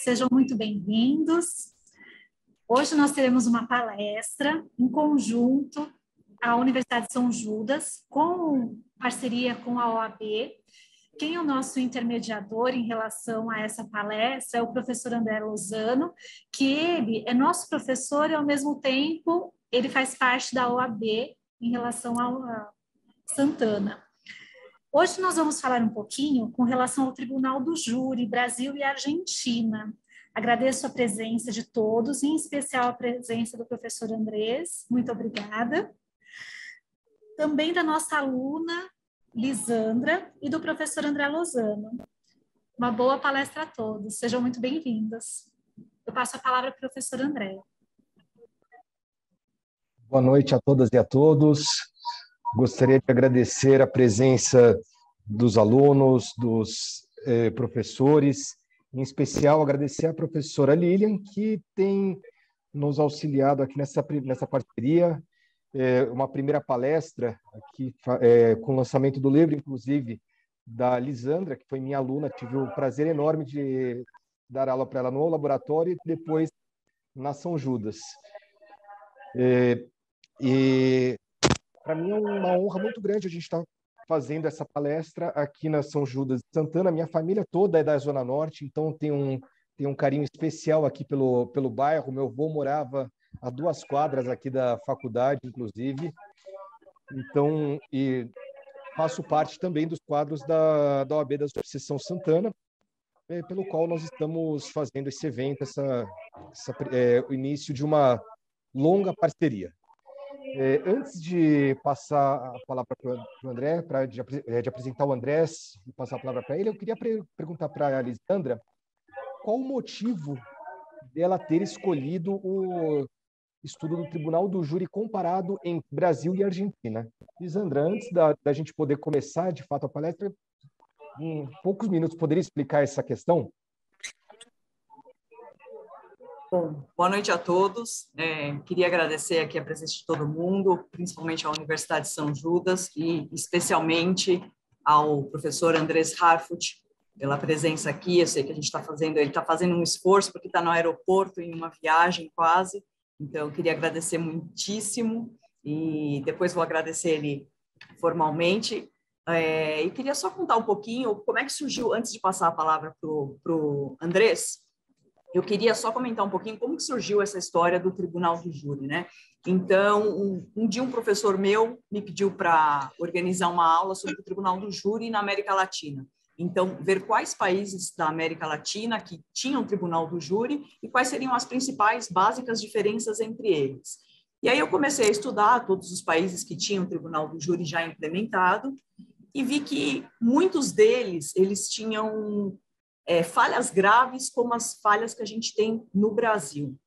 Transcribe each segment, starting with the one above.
sejam muito bem-vindos. Hoje nós teremos uma palestra em conjunto à Universidade de São Judas, com parceria com a OAB. Quem é o nosso intermediador em relação a essa palestra é o professor André Lozano, que ele é nosso professor e, ao mesmo tempo, ele faz parte da OAB em relação a Santana. Hoje nós vamos falar um pouquinho com relação ao Tribunal do Júri, Brasil e Argentina. Agradeço a presença de todos, em especial a presença do professor Andrés, muito obrigada. Também da nossa aluna, Lisandra, e do professor André Lozano. Uma boa palestra a todos, sejam muito bem-vindos. Eu passo a palavra para o professor André. Boa noite a todas e a todos. Gostaria de agradecer a presença dos alunos, dos professores, em especial agradecer à professora Lilian, que tem nos auxiliado aqui nessa parceria, uma primeira palestra aqui com o lançamento do livro, inclusive, da Lisandra, que foi minha aluna. Tive o prazer enorme de dar aula para ela no laboratório e depois na São Judas. E para mim é uma honra muito grande a gente estar fazendo essa palestra aqui na São Judas de Santana. Minha família toda é da Zona Norte, então tem um carinho especial aqui pelo bairro. Meu avô morava a 2 quadras aqui da faculdade, inclusive. Então, e faço parte também dos quadros da OAB da Associação Santana, pelo qual nós estamos fazendo esse evento, o início de uma longa parceria. Antes de passar a palavra para o André, de apresentar o Andrés e passar a palavra para ele, eu queria perguntar para a Lisandra qual o motivo dela ter escolhido o estudo do Tribunal do Júri comparado em Brasil e Argentina. Lisandra, antes da gente poder começar, de fato, a palestra, em poucos minutos, poderia explicar essa questão? Bom, boa noite a todos. Queria agradecer aqui a presença de todo mundo, principalmente à Universidade de São Judas e especialmente ao professor Andrés Harfuch pela presença aqui. Eu sei que ele está fazendo um esforço porque está no aeroporto em uma viagem quase. Então, eu queria agradecer muitíssimo e depois vou agradecer ele formalmente. E queria só contar um pouquinho como é que surgiu, antes de passar a palavra para o Andrés. Eu queria só comentar um pouquinho como que surgiu essa história do Tribunal do Júri, né? Então, um dia um professor meu me pediu para organizar uma aula sobre o Tribunal do Júri na América Latina. Então, ver quais países da América Latina que tinham Tribunal do Júri e quais seriam as principais básicas diferenças entre eles. E aí eu comecei a estudar todos os países que tinham Tribunal do Júri já implementado e vi que muitos deles, eles tinham falhas graves como as falhas que a gente tem no Brasil.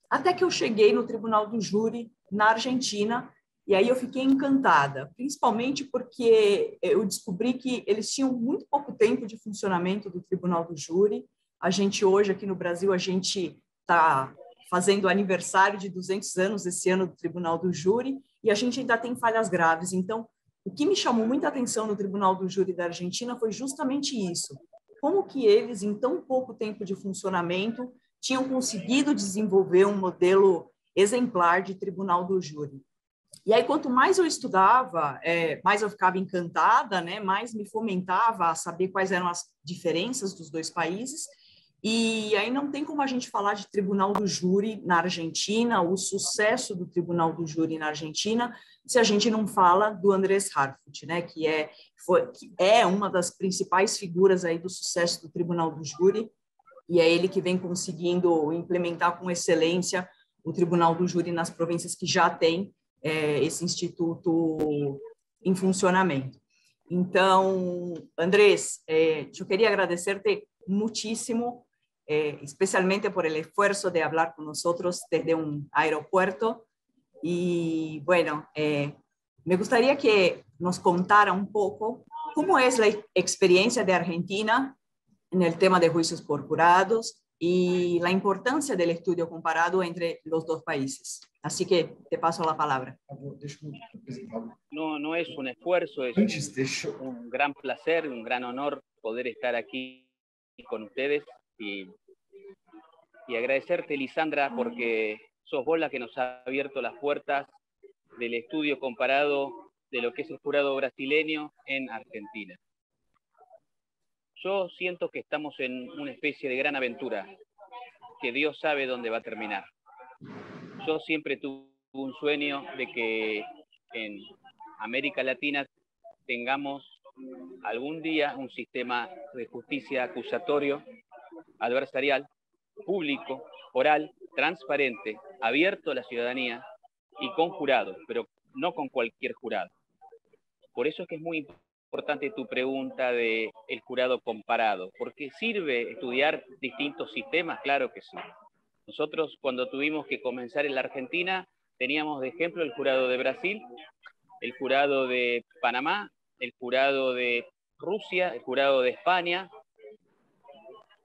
Até que eu cheguei no Tribunal do Júri na Argentina, e aí eu fiquei encantada, principalmente porque eu descobri que eles tinham muito pouco tempo de funcionamento do Tribunal do Júri. A gente hoje, aqui no Brasil, a gente está fazendo aniversário de 200 anos esse ano do Tribunal do Júri, e a gente ainda tem falhas graves. Então, o que me chamou muita atenção no Tribunal do Júri da Argentina foi justamente isso. Como que eles, em tão pouco tempo de funcionamento, tinham conseguido desenvolver um modelo exemplar de Tribunal do Júri. E aí, quanto mais eu estudava, mais eu ficava encantada, né? Mais me fomentava a saber quais eram as diferenças dos dois países. E aí não tem como a gente falar de Tribunal do Júri na Argentina, o sucesso do Tribunal do Júri na Argentina, se a gente não fala do Andrés Harfuch, né, que é uma das principais figuras aí do sucesso do Tribunal do Júri, e é ele que vem conseguindo implementar com excelência o Tribunal do Júri nas províncias que já tem esse instituto em funcionamento. Então, Andrés, eu queria agradecer-te muchísimo, especialmente por el esfuerzo de hablar con nosotros desde un aeropuerto. Y bueno, me gustaría que nos contara un poco cómo es la experiencia de Argentina en el tema de juicios por jurados y la importancia del estudio comparado entre los dos países. Así que te paso la palabra. No es un esfuerzo, es un gran placer, un gran honor poder estar aquí con ustedes y y agradecerte, Lisandra, porque sos vos la que nos ha abierto las puertas del estudio comparado de lo que es el jurado brasileño en Argentina. Yo siento que estamos en una especie de gran aventura, que Dios sabe dónde va a terminar. Yo siempre tuve un sueño de que en América Latina tengamos algún día un sistema de justicia acusatorio, adversarial, público, oral, transparente, abierto a la ciudadanía y con jurado, pero no con cualquier jurado. Por eso es que es muy importante tu pregunta del jurado comparado, porque sirve estudiar distintos sistemas, claro que sí. Nosotros cuando tuvimos que comenzar en la Argentina teníamos de ejemplo el jurado de Brasil, el jurado de Panamá, el jurado de Rusia, el jurado de España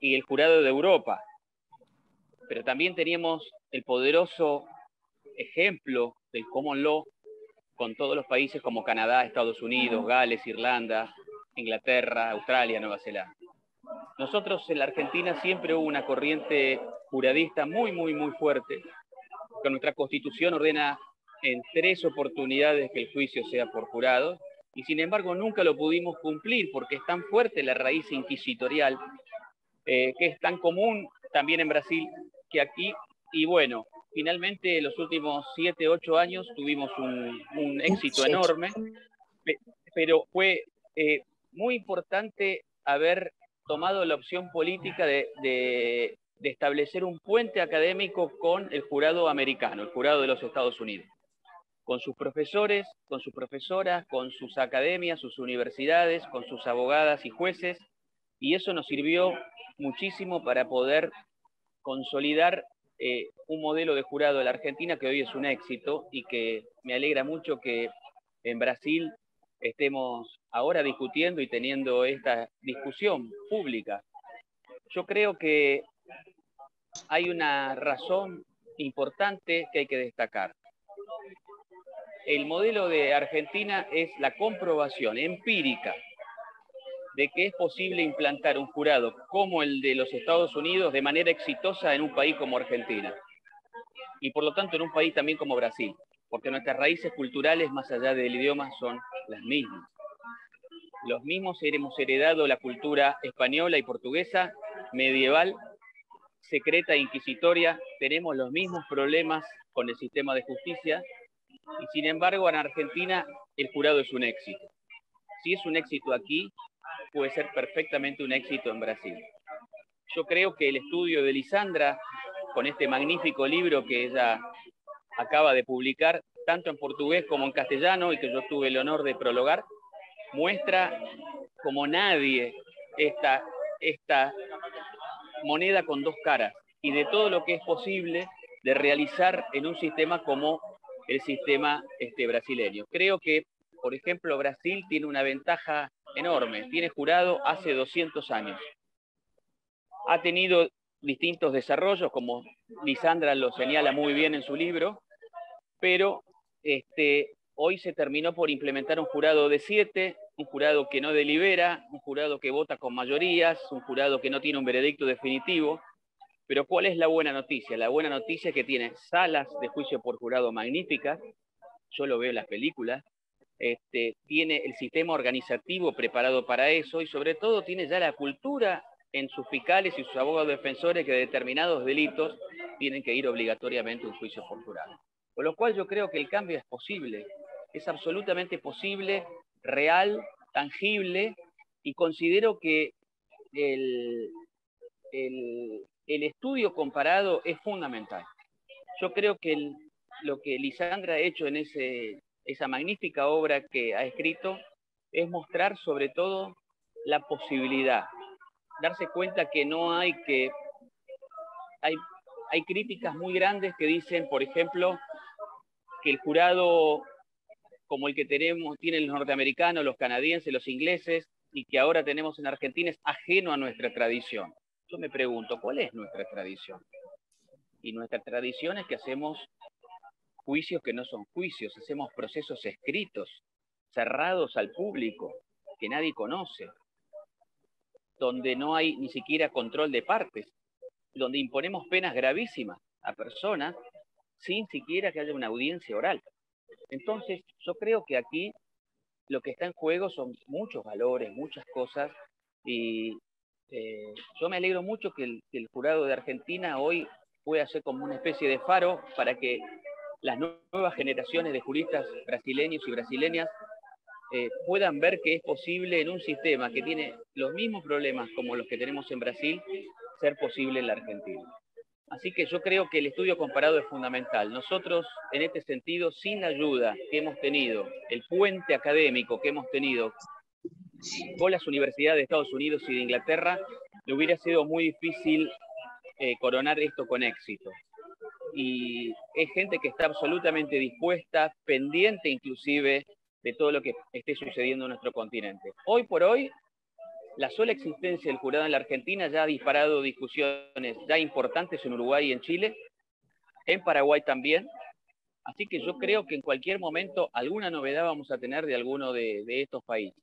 y el jurado de Europa. Pero también teníamos el poderoso ejemplo del common law con todos los países como Canadá, Estados Unidos, Gales, Irlanda, Inglaterra, Australia, Nueva Zelanda. Nosotros en la Argentina siempre hubo una corriente juradista muy fuerte, que nuestra Constitución ordena en 3 oportunidades que el juicio sea por jurado, y sin embargo nunca lo pudimos cumplir porque es tan fuerte la raíz inquisitorial, que es tan común también en Brasil que aquí, y bueno, finalmente en los últimos 7, 8 años tuvimos un éxito enorme, pero fue muy importante haber tomado la opción política de establecer un puente académico con el jurado americano, el jurado de los Estados Unidos, con sus profesores, con sus profesoras, con sus academias, sus universidades, con sus abogadas y jueces, y eso nos sirvió muchísimo para poder consolidar un modelo de jurado de la Argentina que hoy es un éxito y que me alegra mucho que en Brasil estemos ahora discutiendo y teniendo esta discusión pública. Yo creo que hay una razón importante que hay que destacar. El modelo de Argentina es la comprobación empírica de que es posible implantar un jurado como el de los Estados Unidos de manera exitosa en un país como Argentina. Y por lo tanto en un país también como Brasil, porque nuestras raíces culturales, más allá del idioma, son las mismas. Los mismos hemos heredado la cultura española y portuguesa, medieval, secreta e inquisitoria, tenemos los mismos problemas con el sistema de justicia, y sin embargo en Argentina el jurado es un éxito. Si es un éxito aquí, puede ser perfectamente un éxito en Brasil. Yo creo que el estudio de Lisandra, con este magnífico libro que ella acaba de publicar, tanto en portugués como en castellano, y que yo tuve el honor de prologar, muestra como nadie esta moneda con 2 caras, y de todo lo que es posible de realizar en un sistema como el sistema brasileño. Creo que, por ejemplo, Brasil tiene una ventaja enorme, tiene jurado hace 200 años. Ha tenido distintos desarrollos, como Lisandra lo señala muy bien en su libro, pero hoy se terminó por implementar un jurado de 7, un jurado que no delibera, un jurado que vota con mayorías, un jurado que no tiene un veredicto definitivo. Pero ¿cuál es la buena noticia? La buena noticia es que tiene salas de juicio por jurado magníficas, yo lo veo en las películas, tiene el sistema organizativo preparado para eso y sobre todo tiene ya la cultura en sus fiscales y sus abogados defensores que de determinados delitos tienen que ir obligatoriamente a un juicio por jurado. Con lo cual yo creo que el cambio es posible, es absolutamente posible, real, tangible, y considero que el estudio comparado es fundamental. Yo creo que lo que Lisandra ha hecho en esa magnífica obra que ha escrito es mostrar sobre todo la posibilidad, darse cuenta que no hay que... Hay críticas muy grandes que dicen, por ejemplo, que el jurado como el que tienen los norteamericanos, los canadienses, los ingleses, y que ahora tenemos en Argentina es ajeno a nuestra tradición. Yo me pregunto, ¿cuál es nuestra tradición? Y nuestra tradición es que hacemos juicios que no son juicios, hacemos procesos escritos, cerrados al público, que nadie conoce, donde no hay ni siquiera control de partes. donde imponemos penas gravísimas a personas sin siquiera que haya una audiencia oral. Entonces, yo creo que aquí lo que está en juego son muchos valores, muchas cosas, y yo me alegro mucho que el jurado de Argentina hoy pueda ser como una especie de faro para que las nuevas generaciones de juristas brasileños y brasileñas puedan ver que es posible en un sistema que tiene los mismos problemas como los que tenemos en Brasil, ser posible en la Argentina. Así que yo creo que el estudio comparado es fundamental. Nosotros, en este sentido, sin la ayuda que hemos tenido, el puente académico que hemos tenido con las universidades de Estados Unidos y de Inglaterra, le hubiera sido muy difícil coronar esto con éxito. Y es gente que está absolutamente dispuesta, pendiente inclusive de todo lo que esté sucediendo en nuestro continente. Hoy por hoy, la sola existencia del jurado en la Argentina ya ha disparado discusiones ya importantes en Uruguay y en Chile, en Paraguay también. Así que yo creo que en cualquier momento alguna novedad vamos a tener de alguno de estos países.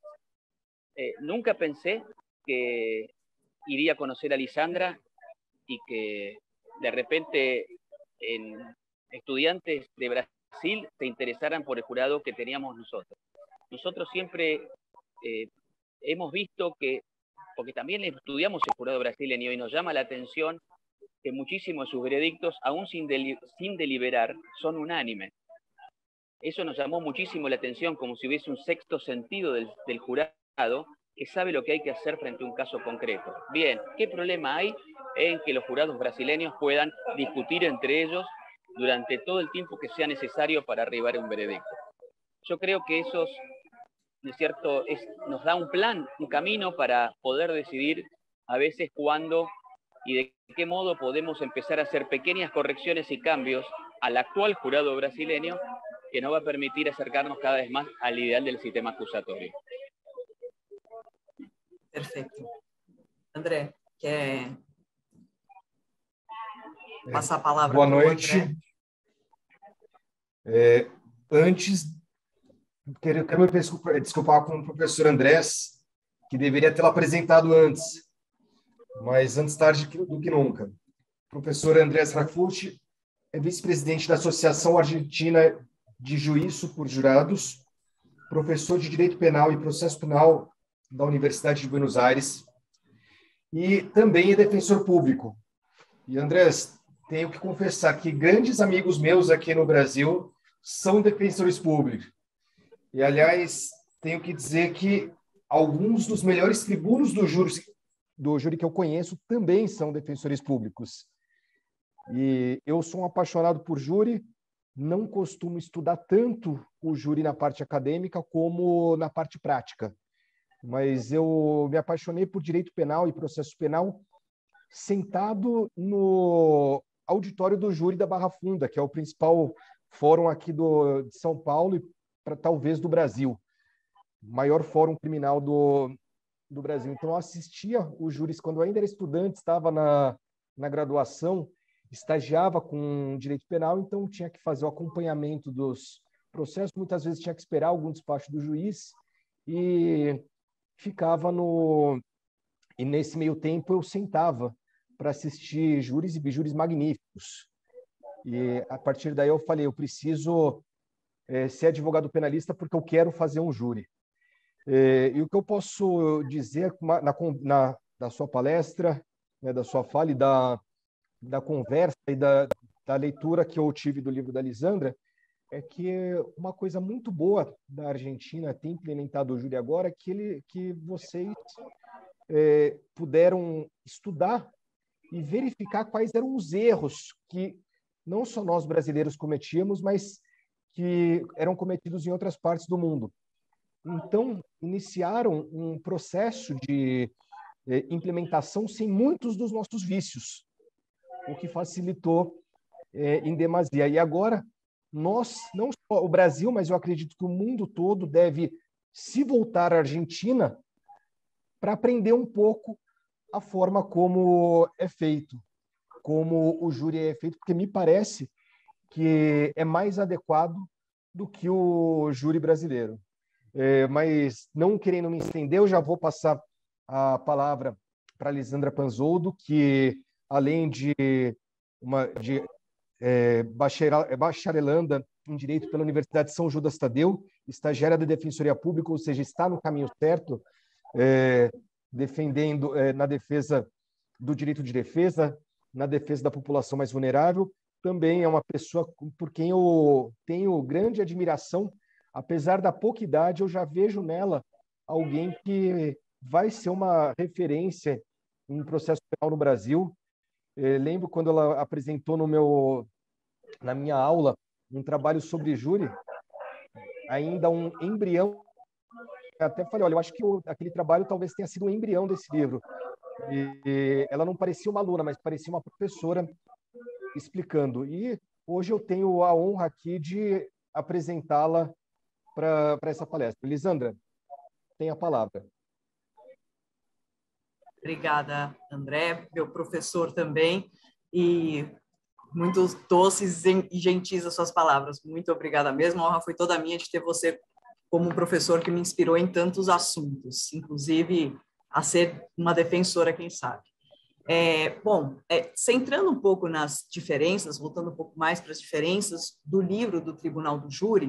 Nunca pensé que iría a conocer a Lisandra y que de repente estudiantes de Brasil se interesaran por el jurado que teníamos nosotros. Nosotros siempre hemos visto que, porque también estudiamos el jurado brasileño y nos llama la atención que muchísimos de sus veredictos, aún sin deliberar, son unánimes. Eso nos llamó muchísimo la atención, como si hubiese un sexto sentido del jurado que sabe lo que hay que hacer frente a un caso concreto. Bien, ¿qué problema hay en que los jurados brasileños puedan discutir entre ellos durante todo el tiempo que sea necesario para arribar a un veredicto? Yo creo que eso, ¿no es cierto?, nos da un plan, un camino para poder decidir a veces cuándo y de qué modo podemos empezar a hacer pequeñas correcciones y cambios al actual jurado brasileño que nos va a permitir acercarnos cada vez más al ideal del sistema acusatorio. Perfeito. André, quer passar a palavra Boa para o noite. André? Antes, quero me desculpar com o professor Andrés, que deveria tê-lo apresentado antes, mas antes tarde do que nunca. O professor Andrés Rafucci é vice-presidente da Associação Argentina de Juízo por Jurados, professor de Direito Penal e Processo Penal da Universidade de Buenos Aires e também é defensor público. E, Andrés, tenho que confessar que grandes amigos meus aqui no Brasil são defensores públicos. E, aliás, tenho que dizer que alguns dos melhores tribunos do júri que eu conheço também são defensores públicos. E eu sou um apaixonado por júri, não costumo estudar tanto o júri na parte acadêmica como na parte prática. Mas eu me apaixonei por direito penal e processo penal sentado no auditório do júri da Barra Funda, que é o principal fórum aqui de São Paulo e talvez do Brasil, maior fórum criminal do Brasil. Então, eu assistia os júris quando eu ainda era estudante, estava na graduação, estagiava com direito penal, então tinha que fazer o acompanhamento dos processos, muitas vezes tinha que esperar algum despacho do juiz e ficava e nesse meio tempo eu sentava para assistir júris e bijúris magníficos. E a partir daí eu falei, eu preciso ser advogado penalista porque eu quero fazer um júri. E o que eu posso dizer da sua palestra, né, da sua fala e da conversa e da leitura que eu tive do livro da Lisandra é que uma coisa muito boa da Argentina ter implementado o júri agora é que vocês puderam estudar e verificar quais eram os erros que não só nós brasileiros cometíamos, mas que eram cometidos em outras partes do mundo. Então, iniciaram um processo de implementação sem muitos dos nossos vícios, o que facilitou em demasia. E agora, nós, não só o Brasil, mas eu acredito que o mundo todo deve se voltar à Argentina para aprender um pouco a forma como é feito, como o júri é feito, porque me parece que é mais adequado do que o júri brasileiro. Mas, não querendo me estender, eu já vou passar a palavra para a Lisandra Panzoldo, que além de bacharelanda em Direito pela Universidade de São Judas Tadeu, estagiária da Defensoria Pública, ou seja, está no caminho certo, defendendo na defesa do direito de defesa, na defesa da população mais vulnerável. Também é uma pessoa por quem eu tenho grande admiração. Apesar da pouca idade, eu já vejo nela alguém que vai ser uma referência em processo penal no Brasil. Lembro quando ela apresentou na minha aula um trabalho sobre júri, ainda um embrião. Até falei, olha, eu acho que aquele trabalho talvez tenha sido um embrião desse livro. E ela não parecia uma aluna, mas parecia uma professora explicando. E hoje eu tenho a honra aqui de apresentá-la para essa palestra. Elisandra, tem a palavra. Obrigada, André, meu professor também, e muito doces e gentis as suas palavras. Muito obrigada mesmo, a honra foi toda minha de ter você como um professor que me inspirou em tantos assuntos, inclusive a ser uma defensora, quem sabe. Centrando um pouco nas diferenças, voltando um pouco mais para as diferenças do livro do Tribunal do Júri,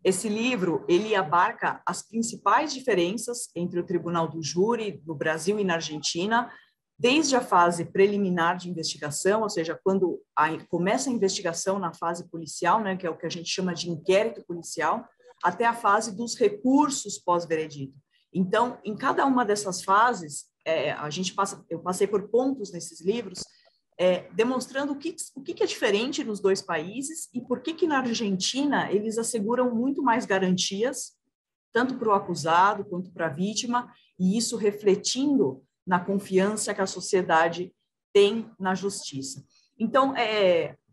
esse livro, ele abarca as principais diferenças entre o Tribunal do Júri no Brasil e na Argentina, desde a fase preliminar de investigação, ou seja, quando começa a investigação na fase policial, né, que é o que a gente chama de inquérito policial, até a fase dos recursos pós-veredito. Então, em cada uma dessas fases, eu passei por pontos nesses livros, demonstrando o que é diferente nos dois países e por que na Argentina eles asseguram muito mais garantias, tanto para o acusado quanto para a vítima, e isso refletindo na confiança que a sociedade tem na justiça. Então,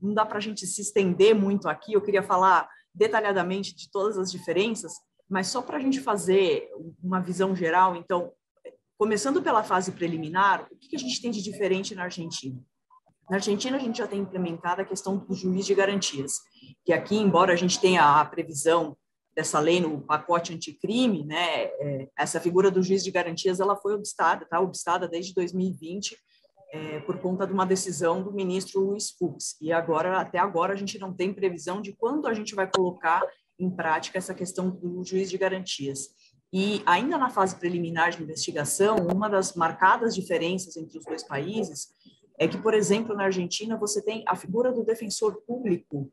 não dá para a gente se estender muito aqui, eu queria falar detalhadamente de todas as diferenças, mas só para a gente fazer uma visão geral. Então, começando pela fase preliminar, o que a gente tem de diferente na Argentina? Na Argentina, a gente já tem implementado a questão do juiz de garantias, que aqui, embora a gente tenha a previsão dessa lei no pacote anticrime, né, essa figura do juiz de garantias ela foi obstada desde 2020, por conta de uma decisão do ministro Luiz Fux. E até agora, a gente não tem previsão de quando a gente vai colocar em prática essa questão do juiz de garantias. E ainda na fase preliminar de investigação, uma das marcadas diferenças entre os dois países é que, por exemplo, na Argentina, você tem a figura do defensor público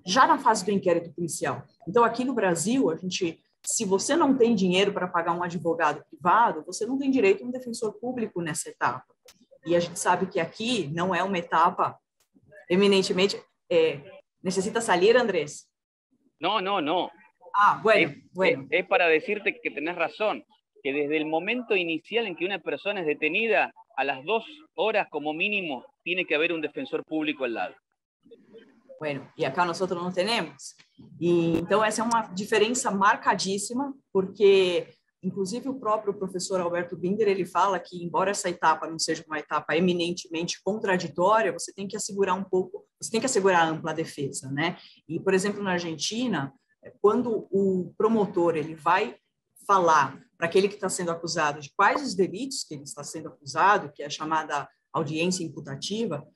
já na fase do inquérito policial. Então, aqui no Brasil, se você não tem dinheiro para pagar um advogado privado, você não tem direito a um defensor público nessa etapa. E a gente sabe que aqui não é uma etapa eminentemente... ¿Necesita salir, Andrés? No. Bueno. Es para decirte que tenés razón, que desde el momento inicial en que una persona es detenida, a las 2 horas como mínimo, tiene que haber un defensor público al lado. Bueno, e acá nosotros não temos. E, então, essa é uma diferença marcadíssima, porque, inclusive, o próprio professor Alberto Binder, ele fala que, embora essa etapa não seja uma etapa eminentemente contraditória, você tem que assegurar a ampla defesa, né? E, por exemplo, na Argentina, quando o promotor ele vai falar para aquele que está sendo acusado de quais os delitos que ele está sendo acusado, que é a chamada audiência imputativa,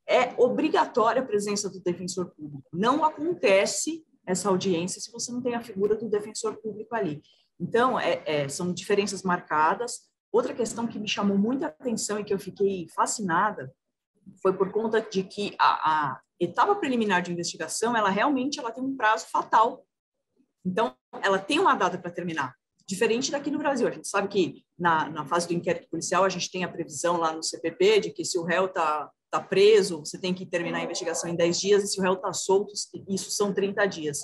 é obrigatória a presença do defensor público. Não acontece essa audiência se você não tem a figura do defensor público ali. Então, são diferenças marcadas. Outra questão que me chamou muita atenção e que eu fiquei fascinada foi por conta de que a etapa preliminar de investigação, ela realmente tem um prazo fatal. Então, ela tem uma data para terminar. Diferente daqui no Brasil. A gente sabe que na fase do inquérito policial, a gente tem a previsão lá no CPP de que se o réu está preso, você tem que terminar a investigação em 10 dias, e se o réu está solto, isso são 30 dias.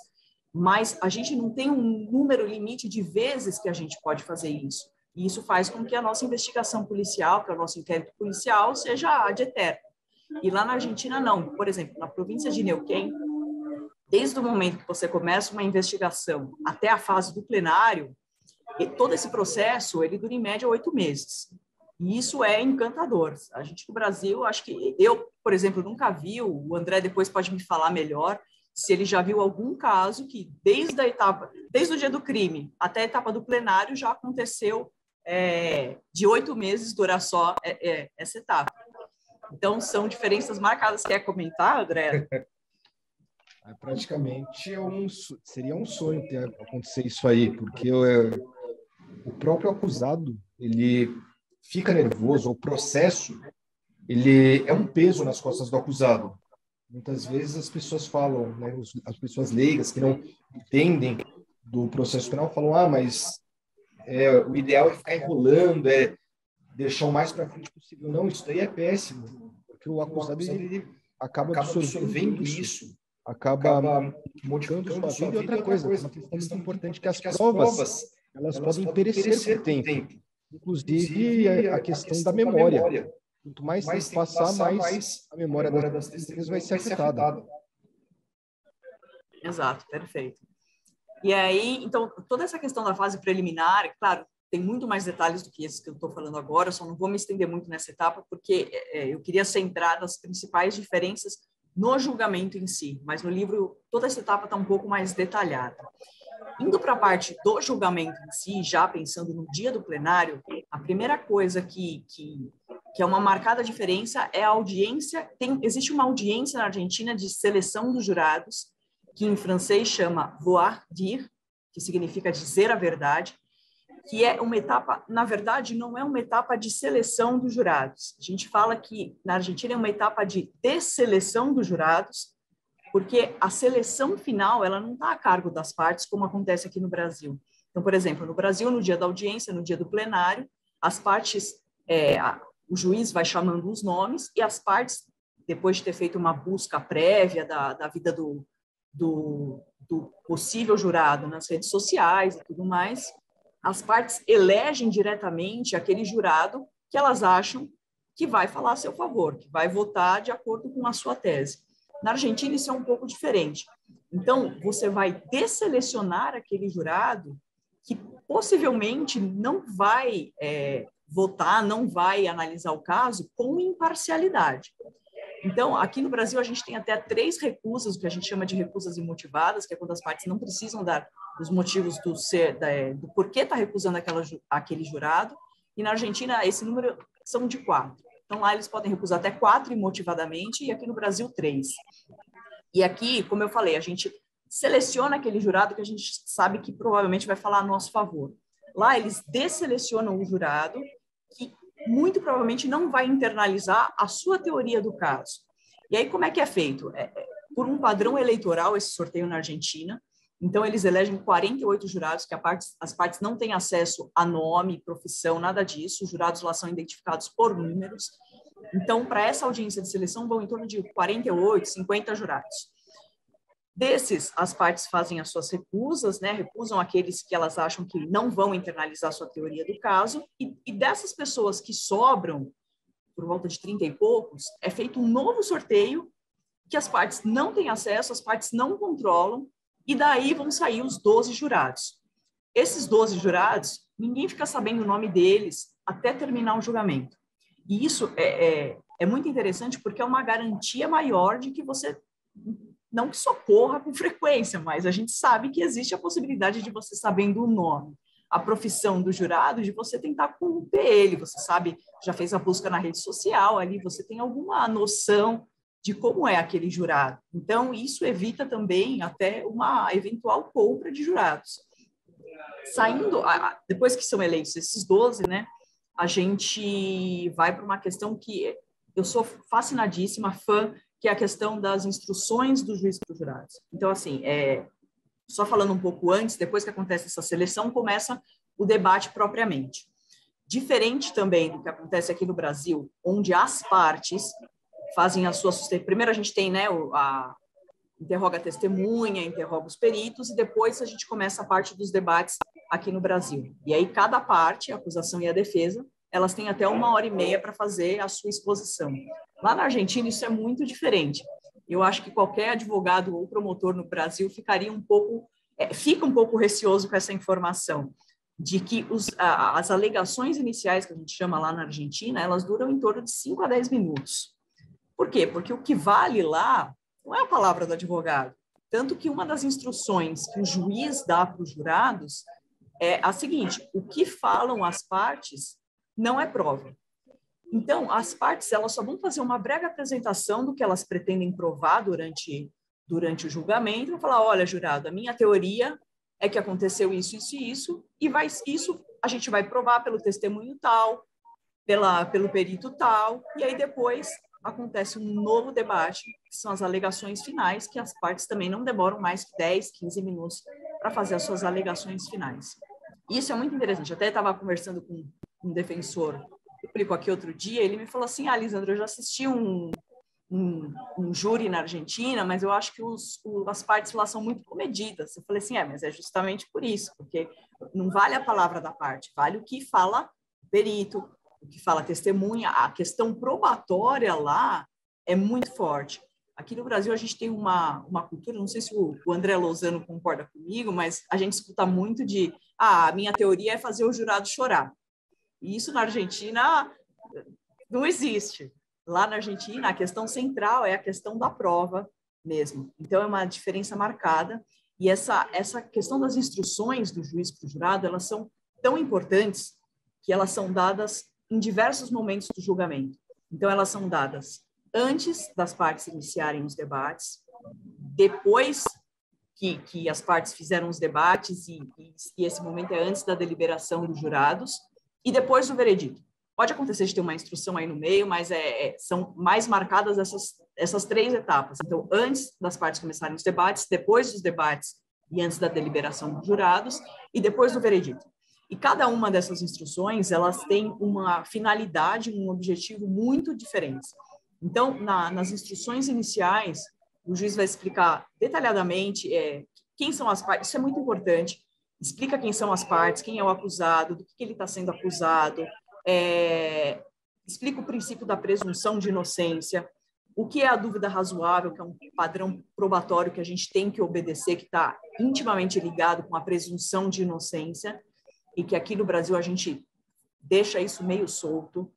Mas a gente não tem um número limite de vezes que a gente pode fazer isso. E isso faz com que a nossa investigação policial, que é o nosso inquérito policial, seja ad eterno. E lá na Argentina, não. Por exemplo, na província de Neuquén, desde o momento que você começa uma investigação até a fase do plenário, e todo esse processo, ele dura em média 8 meses. E isso é encantador. A gente no Brasil, acho que eu, por exemplo, nunca vi, o André depois pode me falar melhor, se ele já viu algum caso que desde o dia do crime até a etapa do plenário já aconteceu de 8 meses durar só essa etapa. Então, são diferenças marcadas. Quer comentar, André? Praticamente seria um sonho ter acontecer isso aí, porque o próprio acusado, ele fica nervoso, o processo, ele é um peso nas costas do acusado. Muitas vezes as pessoas falam, né, as pessoas leigas que não entendem do processo penal falam, mas o ideal é ficar enrolando, é deixar o mais para frente possível. Não, isso daí é péssimo, porque o acusado ele acaba absorvendo isso, acaba modificando sua vida. E outra coisa, uma questão muito importante, que as provas elas podem perecer com o tempo, inclusive a questão da memória. Quanto mais tempo passar, mais a memória das testemunhas vai ser afetada. Exato, perfeito. E aí, então, toda essa questão da fase preliminar, claro, tem muito mais detalhes do que esses que eu estou falando agora, eu só não vou me estender muito nessa etapa, porque eu queria centrar nas principais diferenças no julgamento em si, mas no livro toda essa etapa está um pouco mais detalhada. Indo para a parte do julgamento em si, já pensando no dia do plenário, a primeira coisa que é uma marcada diferença é a audiência. Existe uma audiência na Argentina de seleção dos jurados, que em francês chama voir dire, que significa dizer a verdade, que é uma etapa, na verdade, não é uma etapa de seleção dos jurados. A gente fala que na Argentina é uma etapa de desseleção dos jurados, porque a seleção final ela não está a cargo das partes, como acontece aqui no Brasil. Então, por exemplo, no Brasil, no dia da audiência, no dia do plenário, as partes, o juiz vai chamando os nomes e as partes, depois de ter feito uma busca prévia da vida do possível jurado nas redes sociais e tudo mais, as partes elegem diretamente aquele jurado que elas acham que vai falar a seu favor, que vai votar de acordo com a sua tese. Na Argentina, isso é um pouco diferente. Então, você vai desselecionar aquele jurado que possivelmente não vai votar, não vai analisar o caso com imparcialidade. Então, aqui no Brasil, a gente tem até 3 recusas, que a gente chama de recusas imotivadas, que é quando as partes não precisam dar os motivos do porquê está recusando aquele jurado. E na Argentina, esse número são de 4. Então, lá eles podem recusar até 4 imotivadamente, e aqui no Brasil, 3. E aqui, como eu falei, a gente seleciona aquele jurado que a gente sabe que provavelmente vai falar a nosso favor. Lá, eles desselecionam o jurado, que muito provavelmente não vai internalizar a sua teoria do caso. E aí, como é que é feito? Por um padrão eleitoral, esse sorteio na Argentina. Então, eles elegem 48 jurados, que as partes não têm acesso a nome, profissão, nada disso. Os jurados lá são identificados por números. Então, para essa audiência de seleção, vão em torno de 48, 50 jurados. Desses, as partes fazem as suas recusas, né? Recusam aqueles que elas acham que não vão internalizar a sua teoria do caso. E dessas pessoas que sobram, por volta de 30 e poucos, é feito um novo sorteio que as partes não têm acesso, as partes não controlam, e daí vão sair os 12 jurados. Esses 12 jurados, ninguém fica sabendo o nome deles até terminar o julgamento. E isso é muito interessante porque é uma garantia maior de que você, não que socorra com frequência, mas a gente sabe que existe a possibilidade de você, sabendo o nome, a profissão do jurado, de você tentar corromper ele. Você sabe, já fez a busca na rede social, ali você tem alguma noção de como é aquele jurado. Então, isso evita também até uma eventual compra de jurados. Depois que são eleitos esses 12, né, a gente vai para uma questão que eu sou fascinadíssima, fã, que é a questão das instruções do juiz para os jurados. Então, assim, só falando um pouco antes, depois que acontece essa seleção, começa o debate propriamente. Diferente também do que acontece aqui no Brasil, onde as partes fazem as suas... Primeiro a gente tem, né, interroga a testemunha, interroga os peritos, e depois a gente começa a parte dos debates aqui no Brasil. E aí cada parte, a acusação e a defesa, elas têm até 1h30 para fazer a sua exposição. Lá na Argentina isso é muito diferente. Eu acho que qualquer advogado ou promotor no Brasil fica um pouco receoso com essa informação, de que as alegações iniciais, que a gente chama lá na Argentina, elas duram em torno de 5 a 10 minutos. Por quê? Porque o que vale lá não é a palavra do advogado. Tanto que uma das instruções que o juiz dá para os jurados é a seguinte: o que falam as partes não é prova. Então, as partes elas só vão fazer uma breve apresentação do que elas pretendem provar durante o julgamento, vão falar, olha, jurado, a minha teoria é que aconteceu isso, isso e isso, e isso a gente vai provar pelo testemunho tal, pelo perito tal, e aí depois acontece um novo debate, que são as alegações finais, que as partes também não demoram mais que 10, 15 minutos para fazer as suas alegações finais. Isso é muito interessante. Até estava conversando com um defensor público aqui outro dia, ele me falou assim, Lisandro, eu já assisti um júri na Argentina, mas eu acho que as partes lá são muito comedidas. Eu falei assim, mas é justamente por isso, porque não vale a palavra da parte, vale o que fala o perito, o que fala a testemunha. A questão probatória lá é muito forte. Aqui no Brasil a gente tem uma cultura, não sei se o André Lozano concorda comigo, mas a gente escuta muito de, a minha teoria é fazer o jurado chorar. E isso na Argentina não existe. Lá na Argentina, a questão central é a questão da prova mesmo. Então, é uma diferença marcada. E essa questão das instruções do juiz para o jurado, elas são tão importantes que elas são dadas em diversos momentos do julgamento. Então, elas são dadas antes das partes iniciarem os debates, depois que as partes fizeram os debates, e esse momento é antes da deliberação dos jurados, e depois do veredito. Pode acontecer de ter uma instrução aí no meio, mas são mais marcadas essas 3 etapas. Então, antes das partes começarem os debates, depois dos debates e antes da deliberação dos jurados, e depois do veredito. E cada uma dessas instruções, elas têm uma finalidade, um objetivo muito diferentes. Então, nas instruções iniciais, o juiz vai explicar detalhadamente quem são as partes, isso é muito importante, explica quem são as partes, quem é o acusado, do que ele está sendo acusado, explica o princípio da presunção de inocência, o que é a dúvida razoável, que é um padrão probatório que a gente tem que obedecer, que está intimamente ligado com a presunção de inocência, e que aqui no Brasil a gente deixa isso meio solto,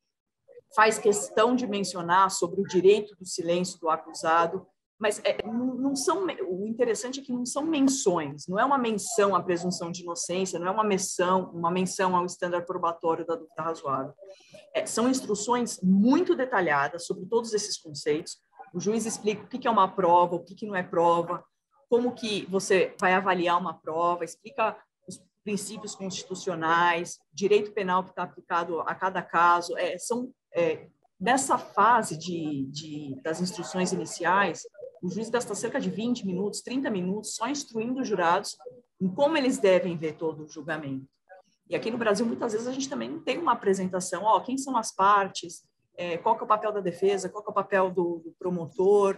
faz questão de mencionar sobre o direito do silêncio do acusado, mas não são, o interessante é que não são menções, não é uma menção à presunção de inocência, não é uma menção ao estándar probatório da dúvida razoável. São instruções muito detalhadas sobre todos esses conceitos. O juiz explica o que é uma prova, o que não é prova, como que você vai avaliar uma prova, explica os princípios constitucionais, direito penal que está aplicado a cada caso. Nessa fase das instruções iniciais, o juiz gasta cerca de 20 minutos, 30 minutos só instruindo os jurados em como eles devem ver todo o julgamento. E aqui no Brasil, muitas vezes, a gente também não tem uma apresentação, quem são as partes, qual que é o papel da defesa, qual que é o papel do promotor,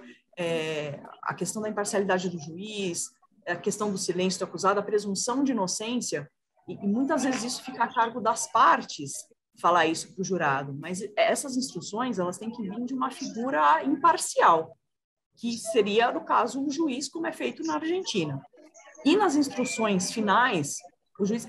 a questão da imparcialidade do juiz, a questão do silêncio do acusado, a presunção de inocência, e muitas vezes isso fica a cargo das partes falar isso para o jurado, mas essas instruções, elas têm que vir de uma figura imparcial, que seria, no caso, um juiz, como é feito na Argentina. E nas instruções finais, o juiz...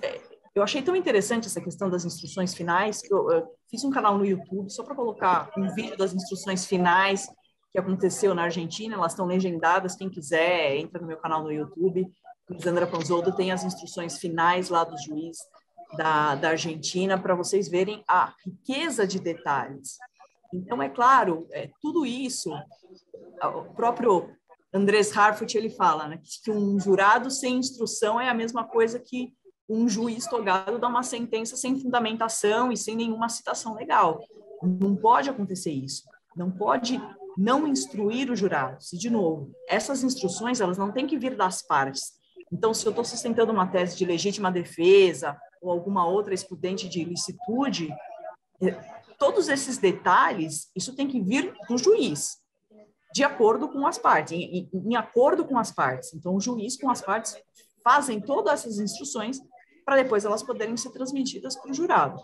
Eu achei tão interessante essa questão das instruções finais, que eu fiz um canal no YouTube só para colocar um vídeo das instruções finais que aconteceu na Argentina, elas estão legendadas, quem quiser, entra no meu canal no YouTube, Lisandra Panzoldo, tem as instruções finais lá do juiz da Argentina, para vocês verem a riqueza de detalhes. Então, é claro, tudo isso, o próprio Andrés Harfuch, ele fala, né, que um jurado sem instrução é a mesma coisa que um juiz togado dá uma sentença sem fundamentação e sem nenhuma citação legal. Não pode acontecer isso. Não pode não instruir os jurados. E, de novo, essas instruções, elas não têm que vir das partes. Então, se eu estou sustentando uma tese de legítima defesa ou alguma outra excludente de ilicitude, todos esses detalhes, isso tem que vir do juiz, de acordo com as partes, em acordo com as partes. Então, o juiz com as partes fazem todas essas instruções para depois elas poderem ser transmitidas para o jurado.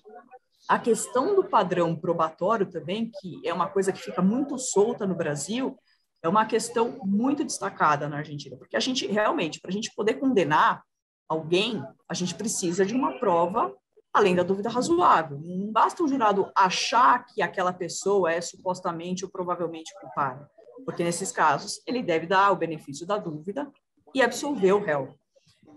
A questão do padrão probatório também, que é uma coisa que fica muito solta no Brasil, é uma questão muito destacada na Argentina, porque a gente realmente, para a gente poder condenar alguém, a gente precisa de uma prova além da dúvida razoável. Não basta o jurado achar que aquela pessoa é supostamente ou provavelmente culpada, porque nesses casos ele deve dar o benefício da dúvida e absolver o réu.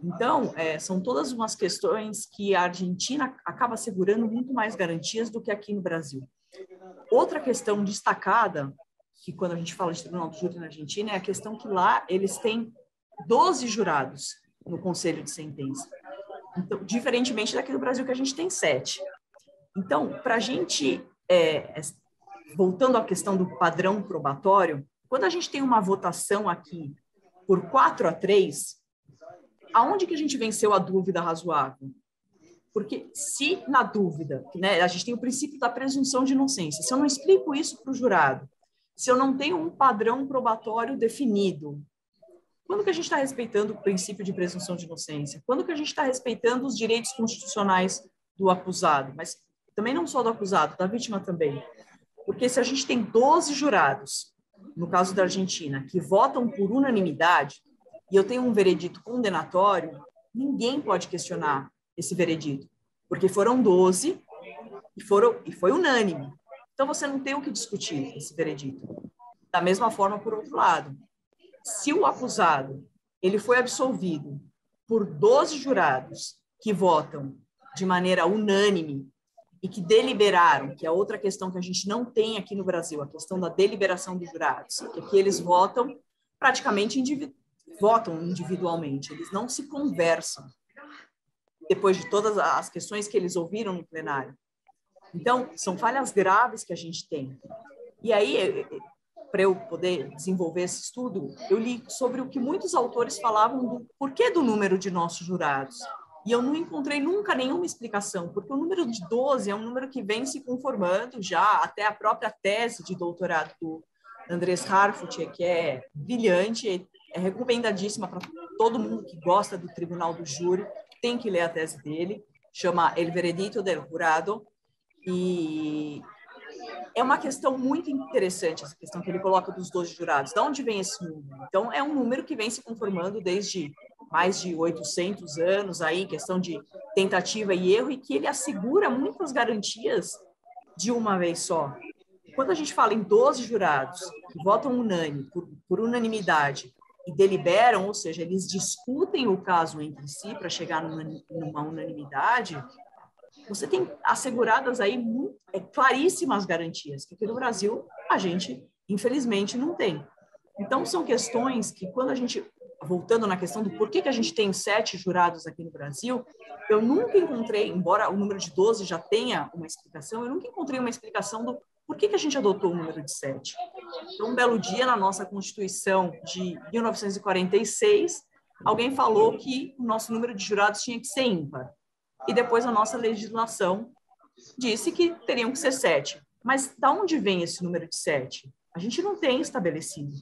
Então, são todas umas questões que a Argentina acaba assegurando muito mais garantias do que aqui no Brasil. Outra questão destacada, que quando a gente fala de Tribunal do Júri na Argentina, é a questão que lá eles têm 12 jurados no Conselho de Sentença. Então, diferentemente daqui no Brasil, que a gente tem 7. Então, para a gente, voltando à questão do padrão probatório, quando a gente tem uma votação aqui por 4-3, aonde que a gente venceu a dúvida razoável? Porque se na dúvida, né, a gente tem o princípio da presunção de inocência, se eu não explico isso para o jurado, se eu não tenho um padrão probatório definido, quando que a gente está respeitando o princípio de presunção de inocência? Quando que a gente está respeitando os direitos constitucionais do acusado? Mas também não só do acusado, da vítima também. Porque se a gente tem 12 jurados, no caso da Argentina, que votam por unanimidade, e eu tenho um veredito condenatório, ninguém pode questionar esse veredito, porque foram 12 e foi unânime. Então, você não tem o que discutir esse veredito. Da mesma forma, por outro lado, se o acusado ele foi absolvido por 12 jurados que votam de maneira unânime e que deliberaram, que é outra questão que a gente não tem aqui no Brasil, a questão da deliberação dos jurados, que aqui eles votam praticamente votam individualmente, eles não se conversam depois de todas as questões que eles ouviram no plenário. Então, são falhas graves que a gente tem. E aí, para eu poder desenvolver esse estudo, eu li sobre o que muitos autores falavam do porquê do número de nossos jurados. E eu não encontrei nunca nenhuma explicação, porque o número de 12 é um número que vem se conformando já, até a própria tese de doutorado do Andrés Harfuch, que é brilhante, é recomendadíssima para todo mundo que gosta do Tribunal do Júri, tem que ler a tese dele, chama El Veredito del Jurado, e é uma questão muito interessante, essa questão que ele coloca dos 12 jurados. De onde vem esse número? Então, é um número que vem se conformando desde mais de 800 anos, aí, questão de tentativa e erro, e que ele assegura muitas garantias de uma vez só. Quando a gente fala em 12 jurados que votam unânime, por unanimidade, e deliberam, ou seja, eles discutem o caso entre si para chegar numa unanimidade, você tem asseguradas aí claríssimas garantias, que aqui no Brasil a gente, infelizmente, não tem. Então, são questões que, quando a gente, voltando na questão do porquê que a gente tem 7 jurados aqui no Brasil, eu nunca encontrei, embora o número de 12 já tenha uma explicação, eu nunca encontrei uma explicação do porquê que a gente adotou o número de 7. Então, um belo dia, na nossa Constituição de 1946, alguém falou que o nosso número de jurados tinha que ser ímpar. E depois a nossa legislação disse que teriam que ser 7. Mas de onde vem esse número de 7? A gente não tem estabelecido.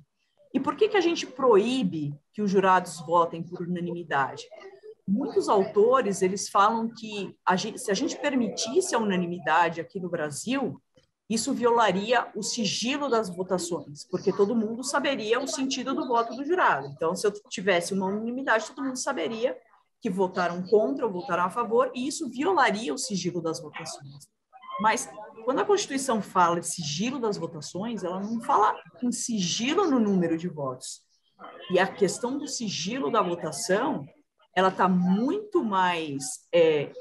E por que a gente proíbe que os jurados votem por unanimidade? Muitos autores, eles falam que se a gente permitisse a unanimidade aqui no Brasil, isso violaria o sigilo das votações, porque todo mundo saberia o sentido do voto do jurado. Então, se eu tivesse uma unanimidade, todo mundo saberia que votaram contra ou votaram a favor, e isso violaria o sigilo das votações. Mas, quando a Constituição fala de sigilo das votações, ela não fala em sigilo no número de votos. E a questão do sigilo da votação, ela está muito mais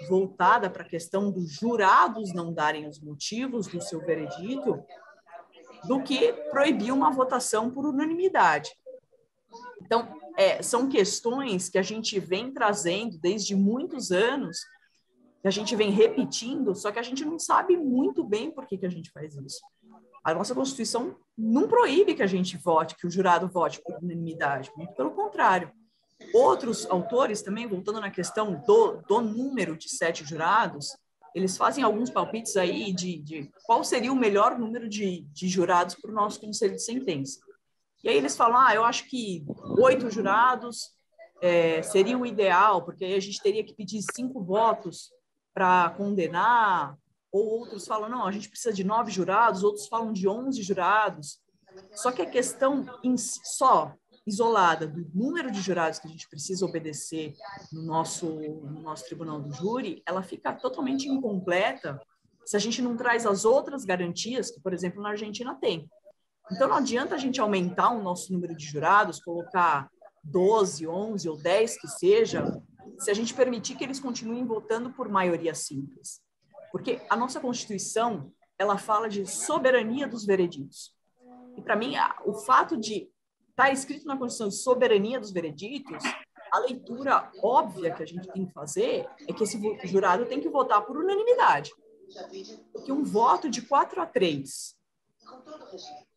voltada para a questão dos jurados não darem os motivos do seu veredito do que proibir uma votação por unanimidade. Então, são questões que a gente vem trazendo desde muitos anos, que a gente vem repetindo, só que a gente não sabe muito bem por que a gente faz isso. A nossa Constituição não proíbe que a gente vote, que o jurado vote por unanimidade, muito pelo contrário. Outros autores também, voltando na questão do número de 7 jurados, eles fazem alguns palpites aí de qual seria o melhor número de jurados para o nosso Conselho de Sentença. E aí eles falam, eu acho que 8 jurados seria o ideal, porque aí a gente teria que pedir 5 votos para condenar, ou outros falam, não, a gente precisa de 9 jurados, outros falam de 11 jurados. Só que a questão só isolada do número de jurados que a gente precisa obedecer no nosso Tribunal do Júri, ela fica totalmente incompleta se a gente não traz as outras garantias que, por exemplo, na Argentina tem. Então, não adianta a gente aumentar o nosso número de jurados, colocar 12, 11 ou 10 que seja, se a gente permitir que eles continuem votando por maioria simples. Porque a nossa Constituição, ela fala de soberania dos vereditos. E, para mim, o fato de estar escrito na Constituição de soberania dos vereditos, a leitura óbvia que a gente tem que fazer é que esse jurado tem que votar por unanimidade. Porque um voto de 4-3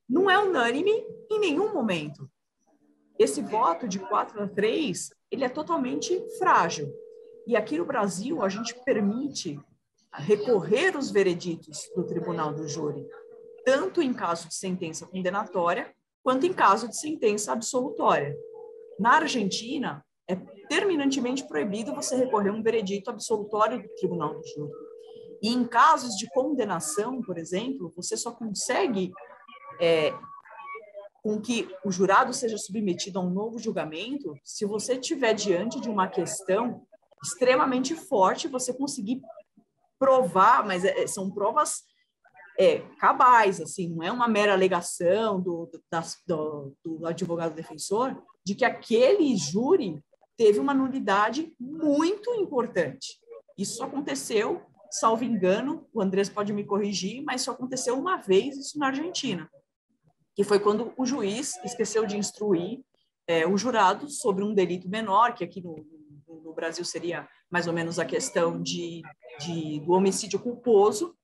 não é unânime em nenhum momento. Esse voto de 4-3, ele é totalmente frágil. E aqui no Brasil, a gente permite recorrer os vereditos do tribunal do júri, tanto em caso de sentença condenatória, quanto em caso de sentença absolutória. Na Argentina, é terminantemente proibido você recorrer a um veredito absolutório do tribunal do júri. E em casos de condenação, por exemplo, você só consegue com que o jurado seja submetido a um novo julgamento se você estiver diante de uma questão extremamente forte, você conseguir provar, mas são provas cabais, assim, não é uma mera alegação do advogado defensor de que aquele júri teve uma nulidade muito importante. Isso aconteceu, salvo engano, o Andrés pode me corrigir, mas isso aconteceu uma vez, isso na Argentina, que foi quando o juiz esqueceu de instruir o jurado sobre um delito menor, que aqui no Brasil seria mais ou menos a questão do homicídio culposo,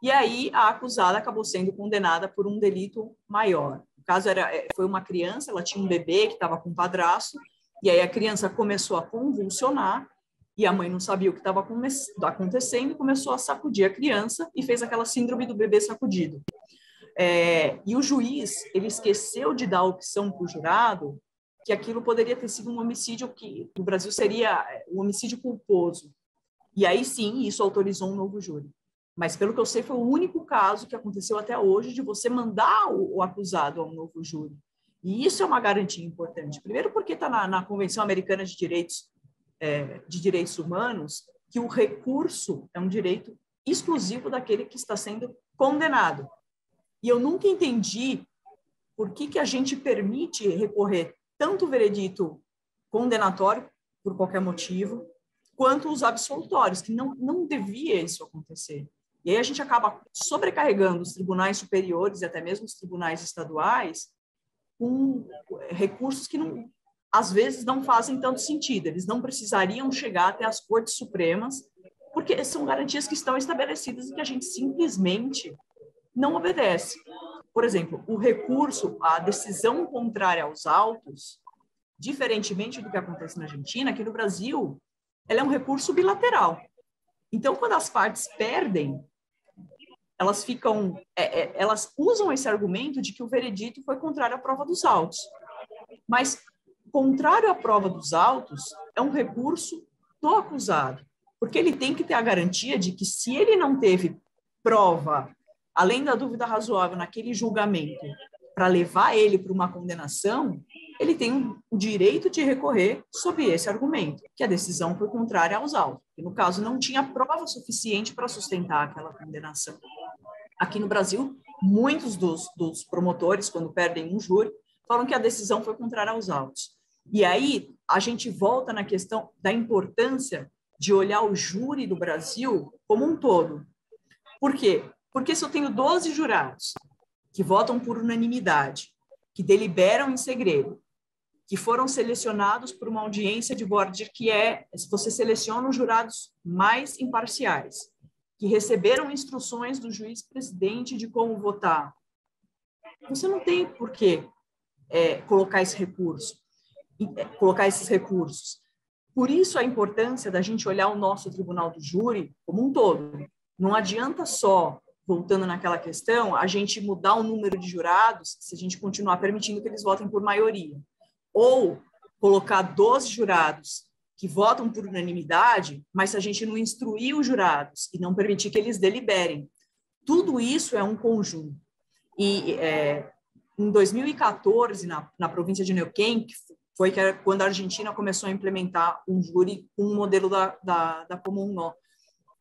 e aí a acusada acabou sendo condenada por um delito maior. O caso foi uma criança, ela tinha um bebê que estava com um padrasto, e aí a criança começou a convulsionar, e a mãe não sabia o que estava acontecendo, e começou a sacudir a criança, e fez aquela síndrome do bebê sacudido. E o juiz, ele esqueceu de dar a opção para o jurado que aquilo poderia ter sido um homicídio que no Brasil seria um homicídio culposo. E aí sim, isso autorizou um novo júri. Mas pelo que eu sei, foi o único caso que aconteceu até hoje de você mandar o acusado a um novo júri. E isso é uma garantia importante. Primeiro porque está na Convenção Americana de Direitos Humanos que o recurso é um direito exclusivo daquele que está sendo condenado. E eu nunca entendi por que a gente permite recorrer tanto o veredito condenatório, por qualquer motivo, quanto os absolutórios, que não devia isso acontecer. E aí a gente acaba sobrecarregando os tribunais superiores e até mesmo os tribunais estaduais com recursos que, às vezes, não fazem tanto sentido. Eles não precisariam chegar até as Cortes Supremas, porque são garantias que estão estabelecidas e que a gente simplesmente não obedece. Por exemplo, o recurso, a decisão contrária aos autos, diferentemente do que acontece na Argentina, aqui no Brasil, ela é um recurso bilateral. Então, quando as partes perdem, elas usam esse argumento de que o veredito foi contrário à prova dos autos. Mas, contrário à prova dos autos, é um recurso do acusado, porque ele tem que ter a garantia de que, se ele não teve prova, além da dúvida razoável naquele julgamento, para levar ele para uma condenação, ele tem o direito de recorrer sobre esse argumento, que a decisão foi contrária aos autos, que no caso não tinha prova suficiente para sustentar aquela condenação. Aqui no Brasil, muitos dos promotores, quando perdem um júri, falam que a decisão foi contrária aos autos. E aí a gente volta na questão da importância de olhar o júri do Brasil como um todo. Por quê? Porque se eu tenho 12 jurados que votam por unanimidade, que deliberam em segredo, que foram selecionados por uma audiência de voir dire, que você seleciona os jurados mais imparciais, que receberam instruções do juiz-presidente de como votar, você não tem por que colocar esses recursos. Por isso a importância da gente olhar o nosso tribunal do júri como um todo. Não adianta só, voltando naquela questão, a gente mudar o número de jurados se a gente continuar permitindo que eles votem por maioria. Ou colocar 12 jurados que votam por unanimidade, mas se a gente não instruir os jurados e não permitir que eles deliberem. Tudo isso é um conjunto. E em 2014, na província de Neuquén, que foi quando a Argentina começou a implementar um júri com um modelo da Common Law.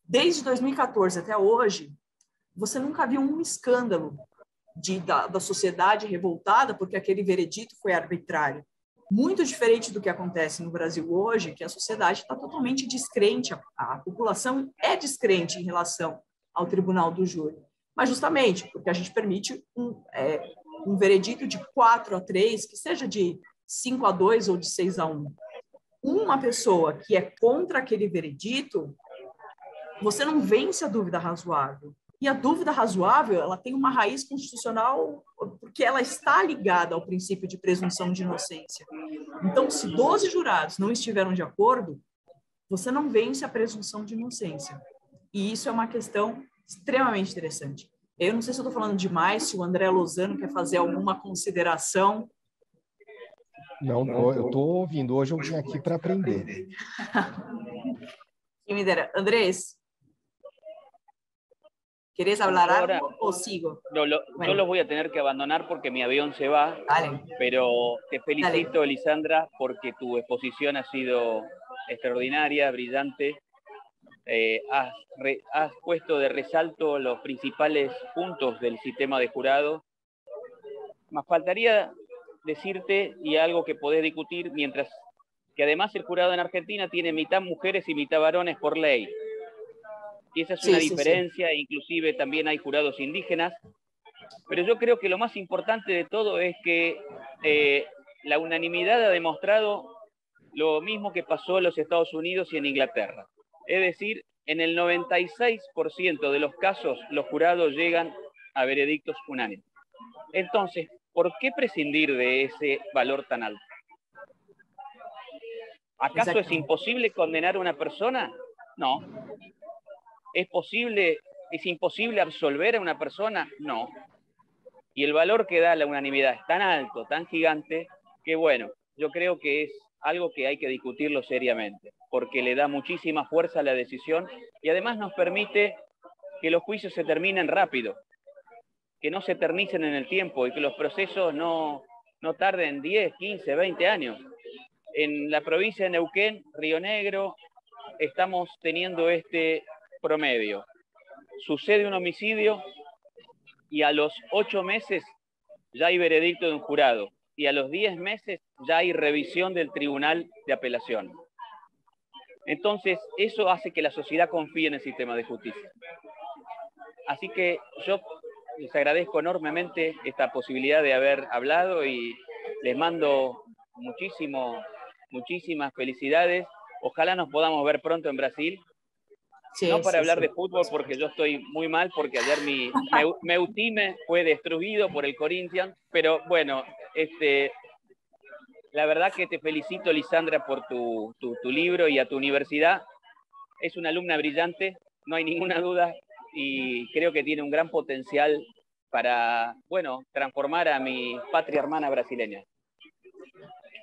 Desde 2014 até hoje, você nunca viu um escândalo da sociedade revoltada porque aquele veredito foi arbitrário. Muito diferente do que acontece no Brasil hoje, que a sociedade está totalmente descrente, a população é descrente em relação ao tribunal do júri. Mas justamente porque a gente permite um veredito de 4-3, que seja de 5-2 ou de 6-1. Uma pessoa que é contra aquele veredito, você não vence a dúvida razoável. E a dúvida razoável, ela tem uma raiz constitucional porque ela está ligada ao princípio de presunção de inocência. Então, se 12 jurados não estiveram de acordo, você não vence a presunção de inocência. E isso é uma questão extremamente interessante. Eu não sei se eu estou falando demais, se o André Lozano quer fazer alguma consideração. Não, eu estou ouvindo. Hoje eu vim aqui para aprender. Quem me dera. Andrés, ¿querés hablar algo o sigo? Yo los voy a tener que abandonar porque mi avión se va. Dale. Pero te felicito, Dale. Elisandra, porque tu exposición ha sido extraordinaria, brillante. Has puesto de resalto los principales puntos del sistema de jurado. Más faltaría decirte, y algo que podés discutir, mientras que además el jurado en Argentina tiene mitad mujeres y mitad varones por ley. Y esa es una diferencia, inclusive también hay jurados indígenas. Pero yo creo que lo más importante de todo es que la unanimidad ha demostrado lo mismo que pasó en los Estados Unidos y en Inglaterra. Es decir, en el 96% de los casos los jurados llegan a veredictos unánimes. Entonces, ¿por qué prescindir de ese valor tan alto? ¿Acaso es imposible condenar a una persona? No. ¿Es imposible absolver a una persona? No. Y el valor que da la unanimidad es tan alto, tan gigante, que bueno, yo creo que es algo que hay que discutirlo seriamente, porque le da muchísima fuerza a la decisión y además nos permite que los juicios se terminen rápido, que no se eternicen en el tiempo y que los procesos no tarden 10, 15, 20 años. En la provincia de Neuquén, Río Negro, estamos teniendo este promedio. Sucede un homicidio y a los 8 meses ya hay veredicto de un jurado y a los 10 meses ya hay revisión del Tribunal de Apelación. Entonces, eso hace que la sociedad confíe en el sistema de justicia. Así que yo les agradezco enormemente esta posibilidad de haber hablado y les mando muchísimas felicidades. Ojalá nos podamos ver pronto en Brasil. Sí, no para hablar de fútbol, porque yo estoy muy mal, porque ayer meu time fue destruido por el Corinthians, pero bueno, la verdad que te felicito, Lisandra, por tu libro y a tu universidad. Es una alumna brillante, no hay ninguna duda, y creo que tiene un gran potencial para, bueno, transformar a mi patria hermana brasileña.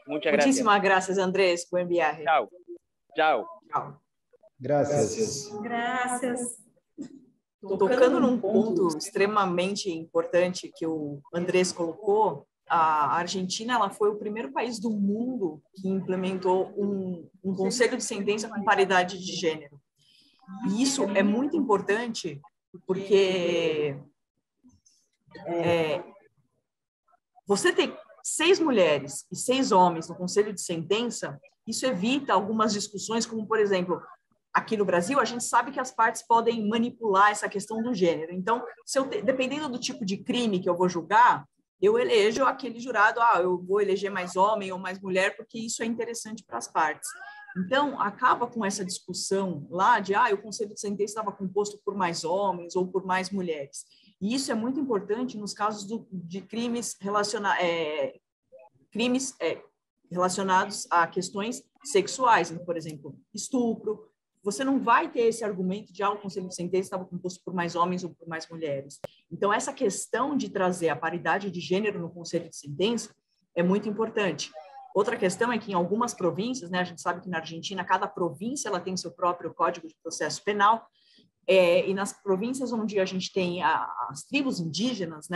Muchas gracias. Muchísimas gracias, Andrés. Buen viaje. Chao. Chao. Chao. Graças. Graças. Tocando num ponto extremamente importante que o Andrés colocou, a Argentina ela foi o primeiro país do mundo que implementou um conselho de sentença com paridade de gênero. E isso é muito importante porque você ter 6 mulheres e 6 homens no conselho de sentença, isso evita algumas discussões, como, por exemplo, aqui no Brasil, a gente sabe que as partes podem manipular essa questão do gênero. Então, dependendo do tipo de crime que eu vou julgar, eu elejo aquele jurado, eu vou eleger mais homem ou mais mulher, porque isso é interessante para as partes. Então, acaba com essa discussão lá de, o conselho de sentença estava composto por mais homens ou por mais mulheres. E isso é muito importante nos casos de crimes relacionados a questões sexuais, por exemplo, estupro. Você não vai ter esse argumento de o conselho de sentença estava composto por mais homens ou por mais mulheres. Então, essa questão de trazer a paridade de gênero no conselho de sentença é muito importante. Outra questão é que em algumas províncias, a gente sabe que na Argentina, cada província ela tem seu próprio Código de Processo Penal, e nas províncias onde a gente tem as tribos indígenas,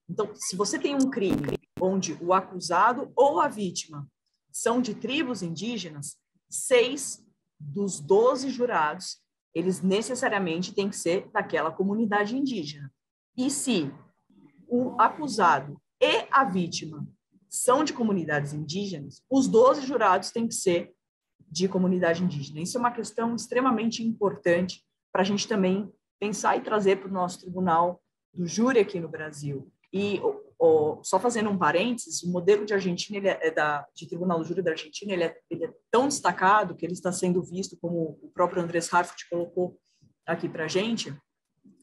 então, se você tem um crime onde o acusado ou a vítima são de tribos indígenas, 6 dos 12 jurados, eles necessariamente têm que ser daquela comunidade indígena. E se o acusado e a vítima são de comunidades indígenas, os 12 jurados têm que ser de comunidade indígena. Isso é uma questão extremamente importante para a gente também pensar e trazer para o nosso tribunal do júri aqui no Brasil. E só fazendo um parênteses, o modelo de Argentina, de tribunal do júri da Argentina, ele é tão destacado que ele está sendo visto, como o próprio Andrés Harfuch colocou aqui para a gente,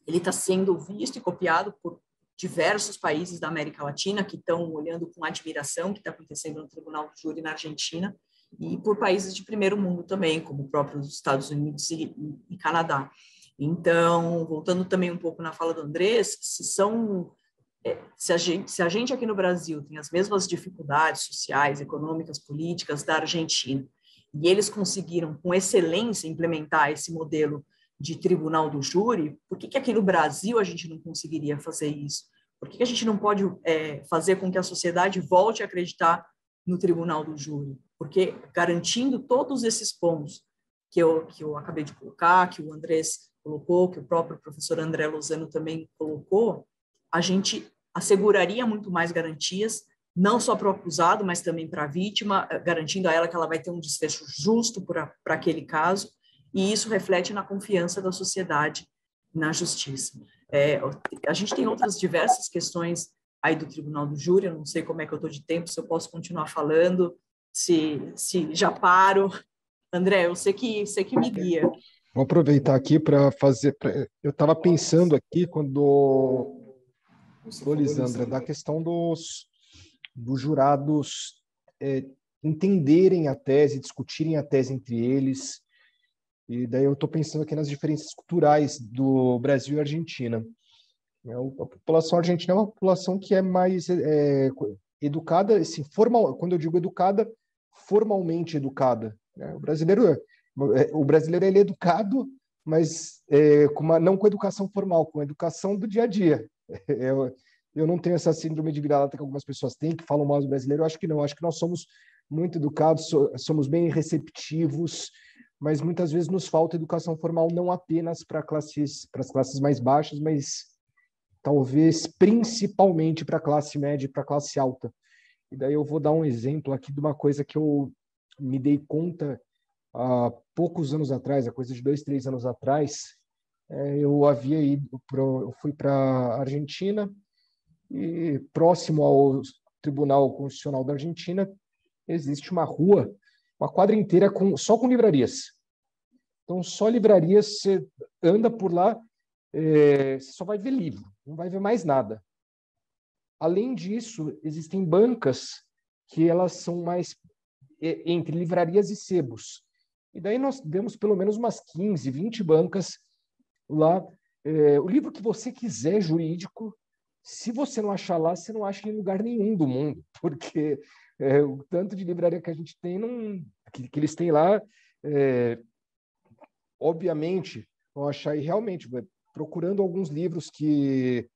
ele está sendo visto e copiado por diversos países da América Latina que estão olhando com admiração o que está acontecendo no tribunal do júri na Argentina, e por países de primeiro mundo também, como o próprio Estados Unidos e Canadá. Então, voltando também um pouco na fala do Andrés, se a gente aqui no Brasil tem as mesmas dificuldades sociais, econômicas, políticas da Argentina, e eles conseguiram com excelência implementar esse modelo de tribunal do júri, por que aqui no Brasil a gente não conseguiria fazer isso? Por que a gente não pode fazer com que a sociedade volte a acreditar no tribunal do júri? Porque garantindo todos esses pontos que eu acabei de colocar, que o Andrés colocou, que o próprio professor André Lozano também colocou, a gente asseguraria muito mais garantias, não só para o acusado, mas também para a vítima, garantindo a ela que ela vai ter um desfecho justo para aquele caso, e isso reflete na confiança da sociedade na justiça. A gente tem outras diversas questões aí do tribunal do júri, eu não sei como é que eu estou de tempo, se eu posso continuar falando, se já paro. André, eu sei que me guia. Vou aproveitar aqui para fazer... Eu estava pensando aqui quando... Lisandra, da questão dos jurados entenderem a tese, discutirem a tese entre eles, e daí eu estou pensando aqui nas diferenças culturais do Brasil e Argentina. A população argentina é uma população que é mais educada, assim, quando eu digo educada, formalmente educada. O brasileiro ele é educado, mas não com educação formal, com educação do dia a dia. Eu não tenho essa síndrome de vira-lata que algumas pessoas têm, que falam mal do brasileiro. Eu acho que não. Eu acho que nós somos muito educados, somos bem receptivos, mas muitas vezes nos falta educação formal não apenas para as classes mais baixas, mas talvez principalmente para a classe média e para a classe alta. E daí eu vou dar um exemplo aqui de uma coisa que eu me dei conta há poucos anos atrás, há coisa de 2, 3 anos atrás. Eu fui para a Argentina e próximo ao Tribunal Constitucional da Argentina existe uma rua, uma quadra inteira só com livrarias. Então, só livrarias, você anda por lá, você só vai ver livro, não vai ver mais nada. Além disso, existem bancas que elas são mais entre livrarias e sebos. E daí nós demos pelo menos umas 15, 20 bancas lá. O livro que você quiser, jurídico, se você não achar lá, você não acha em lugar nenhum do mundo, porque o tanto de livraria que a gente tem, que eles têm lá, obviamente, vão achar, e realmente, procurando alguns livros que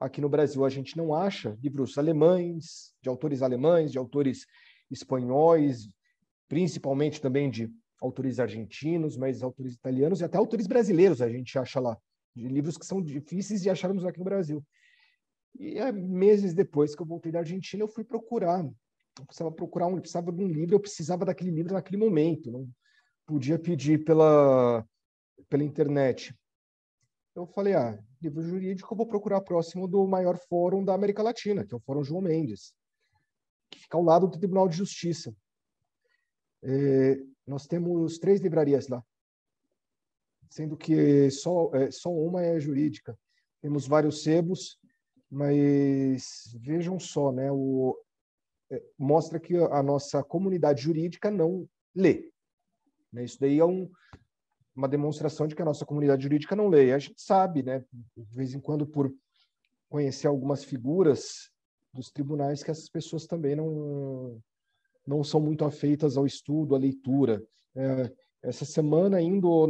aqui no Brasil a gente não acha, livros alemães, de autores espanhóis, principalmente também de autores argentinos, mas autores italianos e até autores brasileiros a gente acha lá, de livros que são difíceis de acharmos aqui no Brasil. E meses depois que eu voltei da Argentina, eu fui procurar. Eu precisava de um livro, eu precisava daquele livro naquele momento, não podia pedir pela internet. Eu falei, livro jurídico, eu vou procurar próximo do maior fórum da América Latina, que é o Fórum João Mendes, que fica ao lado do Tribunal de Justiça. Nós temos 3 livrarias lá, sendo que só uma é jurídica. Temos vários sebos, mas vejam só, né? Mostra que a nossa comunidade jurídica não lê. Né? Isso daí é uma demonstração de que a nossa comunidade jurídica não lê. E a gente sabe, né? De vez em quando, por conhecer algumas figuras dos tribunais, que essas pessoas também não são muito afeitas ao estudo, à leitura. Essa semana, indo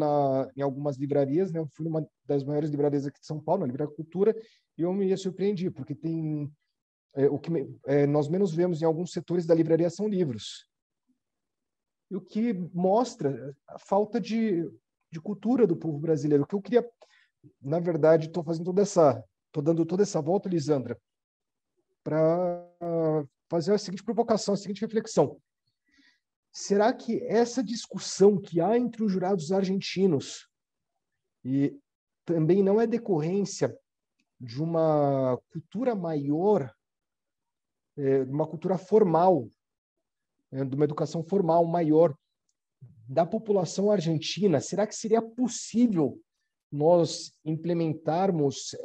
em algumas livrarias, né, eu fui numa das maiores livrarias aqui de São Paulo, na Livraria Cultura, e eu me surpreendi, porque tem o que nós menos vemos em alguns setores da livraria são livros. E o que mostra a falta de cultura do povo brasileiro. O que eu queria, na verdade, estou dando toda essa volta, Lisandra, para fazer a seguinte provocação, a seguinte reflexão. Será que essa discussão que há entre os jurados argentinos e também não é decorrência de uma cultura maior, de uma cultura formal, de uma educação formal maior da população argentina? Será que seria possível nós implementarmos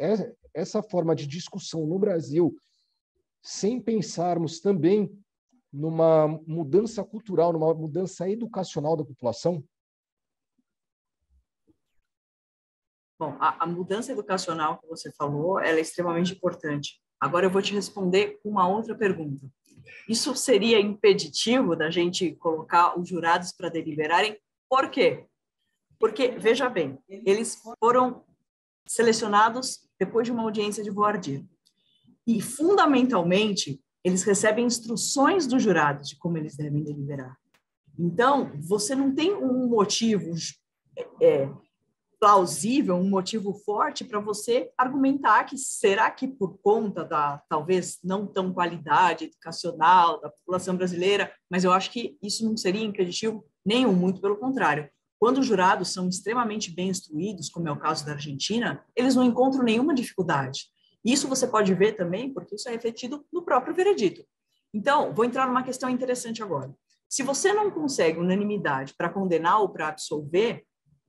essa forma de discussão no Brasil sem pensarmos também numa mudança cultural, numa mudança educacional da população? Bom, a mudança educacional que você falou, ela é extremamente importante. Agora eu vou te responder com uma outra pergunta. Isso seria impeditivo da gente colocar os jurados para deliberarem? Por quê? Porque, veja bem, eles foram selecionados depois de uma audiência de voir dire. E, fundamentalmente, eles recebem instruções dos jurados de como eles devem deliberar. Então, você não tem um motivo plausível, um motivo forte para você argumentar que será que por conta da, talvez, não tão qualidade educacional da população brasileira, mas eu acho que isso não seria impeditivo nenhum, muito pelo contrário. Quando os jurados são extremamente bem instruídos, como é o caso da Argentina, eles não encontram nenhuma dificuldade. Isso você pode ver também, porque isso é refletido no próprio veredito. Então, vou entrar numa questão interessante agora. Se você não consegue unanimidade para condenar ou para absolver,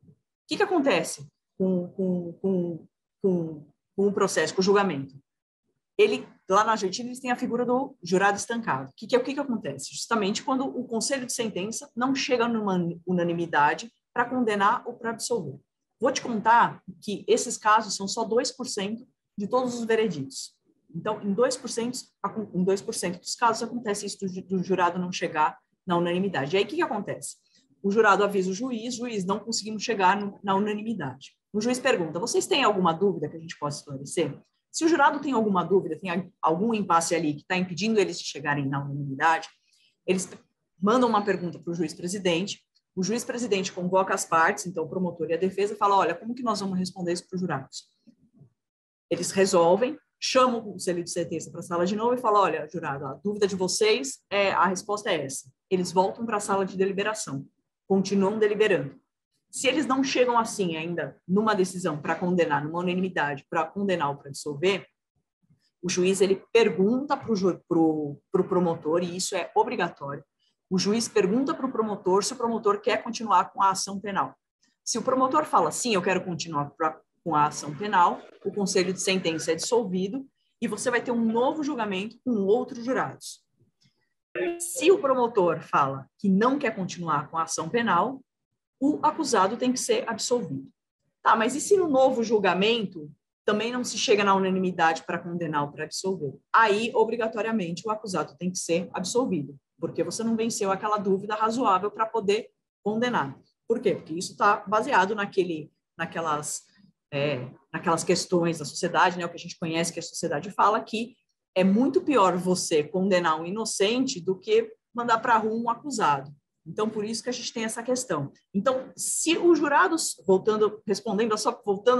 o que acontece com o processo, com o julgamento? Lá na Argentina, eles têm a figura do jurado estancado. O que acontece? Justamente quando o conselho de sentença não chega numa unanimidade para condenar ou para absolver. Vou te contar que esses casos são só 2% de todos os vereditos. Então, em 2% dos casos acontece isso do jurado não chegar na unanimidade. E aí, o que acontece? O jurado avisa o juiz não conseguimos chegar na unanimidade. O juiz pergunta, vocês têm alguma dúvida que a gente possa esclarecer? Se o jurado tem alguma dúvida, tem algum impasse ali que está impedindo eles de chegarem na unanimidade, eles mandam uma pergunta para o juiz-presidente, o juiz-presidente convoca as partes, então o promotor e a defesa, fala, olha, como que nós vamos responder isso para os jurados? Eles resolvem, chamam o conselho de sentença para a sala de novo e falam, olha, jurado, a dúvida de vocês, a resposta é essa. Eles voltam para a sala de deliberação, continuam deliberando. Se eles não chegam assim ainda numa decisão para condenar, numa unanimidade, para condenar ou para absolver, o juiz ele pergunta para o promotor, e isso é obrigatório, o juiz pergunta para o promotor se o promotor quer continuar com a ação penal. Se o promotor fala, sim, eu quero continuar com a ação penal, o conselho de sentença é dissolvido e você vai ter um novo julgamento com outros jurados. Se o promotor fala que não quer continuar com a ação penal, o acusado tem que ser absolvido. Tá, mas e se no novo julgamento também não se chega na unanimidade para condenar ou para absolver? Aí, obrigatoriamente, o acusado tem que ser absolvido, porque você não venceu aquela dúvida razoável para poder condenar. Por quê? Porque isso está baseado naquelas questões da sociedade, né, o que a gente conhece que a sociedade fala, que é muito pior você condenar um inocente do que mandar para a rua um acusado. Então, por isso que a gente tem essa questão. Então, se os jurados, voltando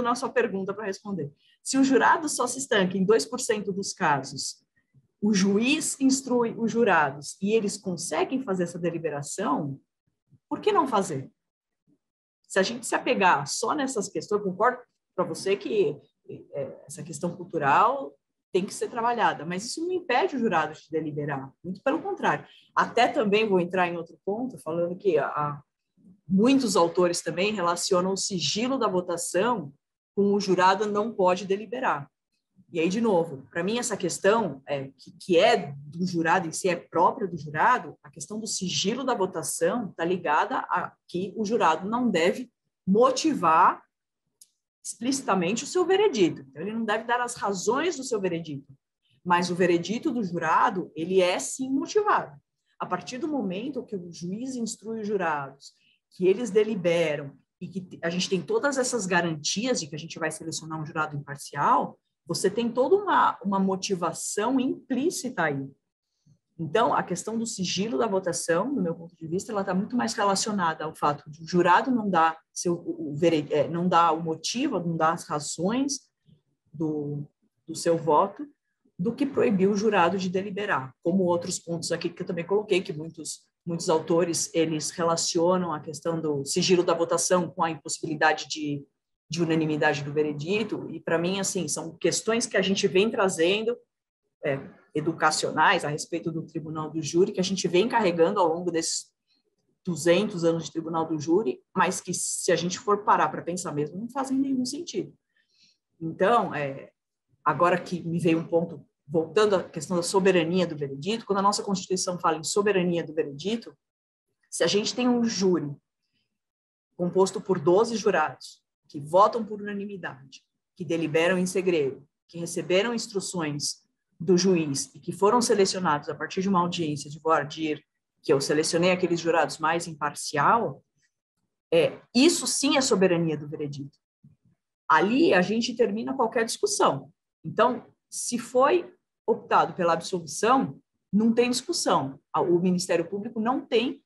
na sua pergunta para responder, se o jurado só se estanca em 2% dos casos, o juiz instrui os jurados e eles conseguem fazer essa deliberação, por que não fazer? Se a gente se apegar só nessas questões, eu concordo para você que essa questão cultural tem que ser trabalhada, mas isso não impede o jurado de deliberar, muito pelo contrário. Até também vou entrar em outro ponto, falando que muitos autores também relacionam o sigilo da votação com o jurado não pode deliberar. E aí, de novo, para mim essa questão que é do jurado em si, é própria do jurado, a questão do sigilo da votação está ligada a que o jurado não deve motivar explicitamente o seu veredito. Então, ele não deve dar as razões do seu veredito, mas o veredito do jurado, ele é sim motivado. A partir do momento que o juiz instrui os jurados, que eles deliberam e que a gente tem todas essas garantias de que a gente vai selecionar um jurado imparcial, você tem toda uma motivação implícita aí. Então, a questão do sigilo da votação, do meu ponto de vista, ela está muito mais relacionada ao fato de o jurado não dar o motivo, não dar as razões do seu voto, do que proibir o jurado de deliberar, como outros pontos aqui que eu também coloquei, que muitos autores, eles relacionam a questão do sigilo da votação com a impossibilidade de unanimidade do veredito, e para mim, assim, são questões que a gente vem trazendo, educacionais, a respeito do tribunal do júri, que a gente vem carregando ao longo desses 200 anos de tribunal do júri, mas que, se a gente for parar para pensar mesmo, não fazem nenhum sentido. Então, agora que me veio um ponto, voltando à questão da soberania do veredito, quando a nossa Constituição fala em soberania do veredito, se a gente tem um júri composto por 12 jurados, que votam por unanimidade, que deliberam em segredo, que receberam instruções do juiz e que foram selecionados a partir de uma audiência de voir dire, que eu selecionei aqueles jurados mais imparcial, isso sim é soberania do veredito. Ali a gente termina qualquer discussão. Então, se foi optado pela absolvição, não tem discussão. O Ministério Público não tem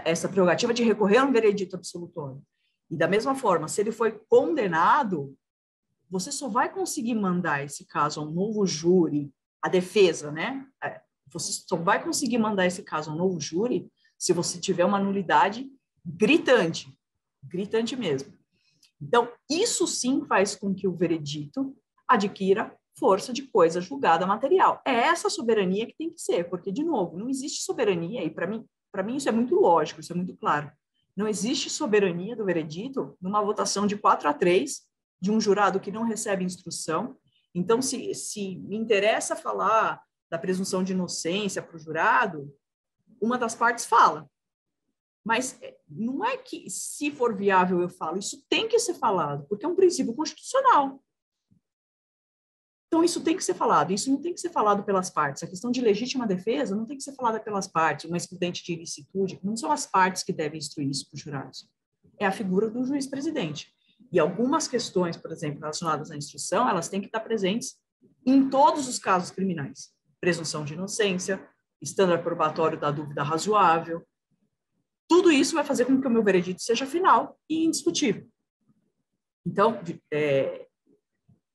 essa prerrogativa de recorrer a um veredito absolutório. E da mesma forma, se ele foi condenado, você só vai conseguir mandar esse caso a um novo júri, a defesa, né? Você só vai conseguir mandar esse caso a um novo júri se você tiver uma nulidade gritante mesmo. Então, isso sim faz com que o veredito adquira força de coisa julgada material. É essa soberania que tem que ser, porque, de novo, não existe soberania, e para mim isso é muito lógico, isso é muito claro. Não existe soberania do veredito numa votação de 4-3 de um jurado que não recebe instrução. Então, se me interessa falar da presunção de inocência para o jurado, uma das partes fala. Mas não é que, se for viável, eu falo. Isso tem que ser falado, porque é um princípio constitucional. Então, isso tem que ser falado. Isso não tem que ser falado pelas partes. A questão de legítima defesa não tem que ser falada pelas partes. Uma excludente de ilicitude, não são as partes que devem instruir isso para os jurados. É a figura do juiz-presidente. E algumas questões, por exemplo, relacionadas à instrução, elas têm que estar presentes em todos os casos criminais. Presunção de inocência, estándar probatório da dúvida razoável. Tudo isso vai fazer com que o meu veredito seja final e indiscutível. Então,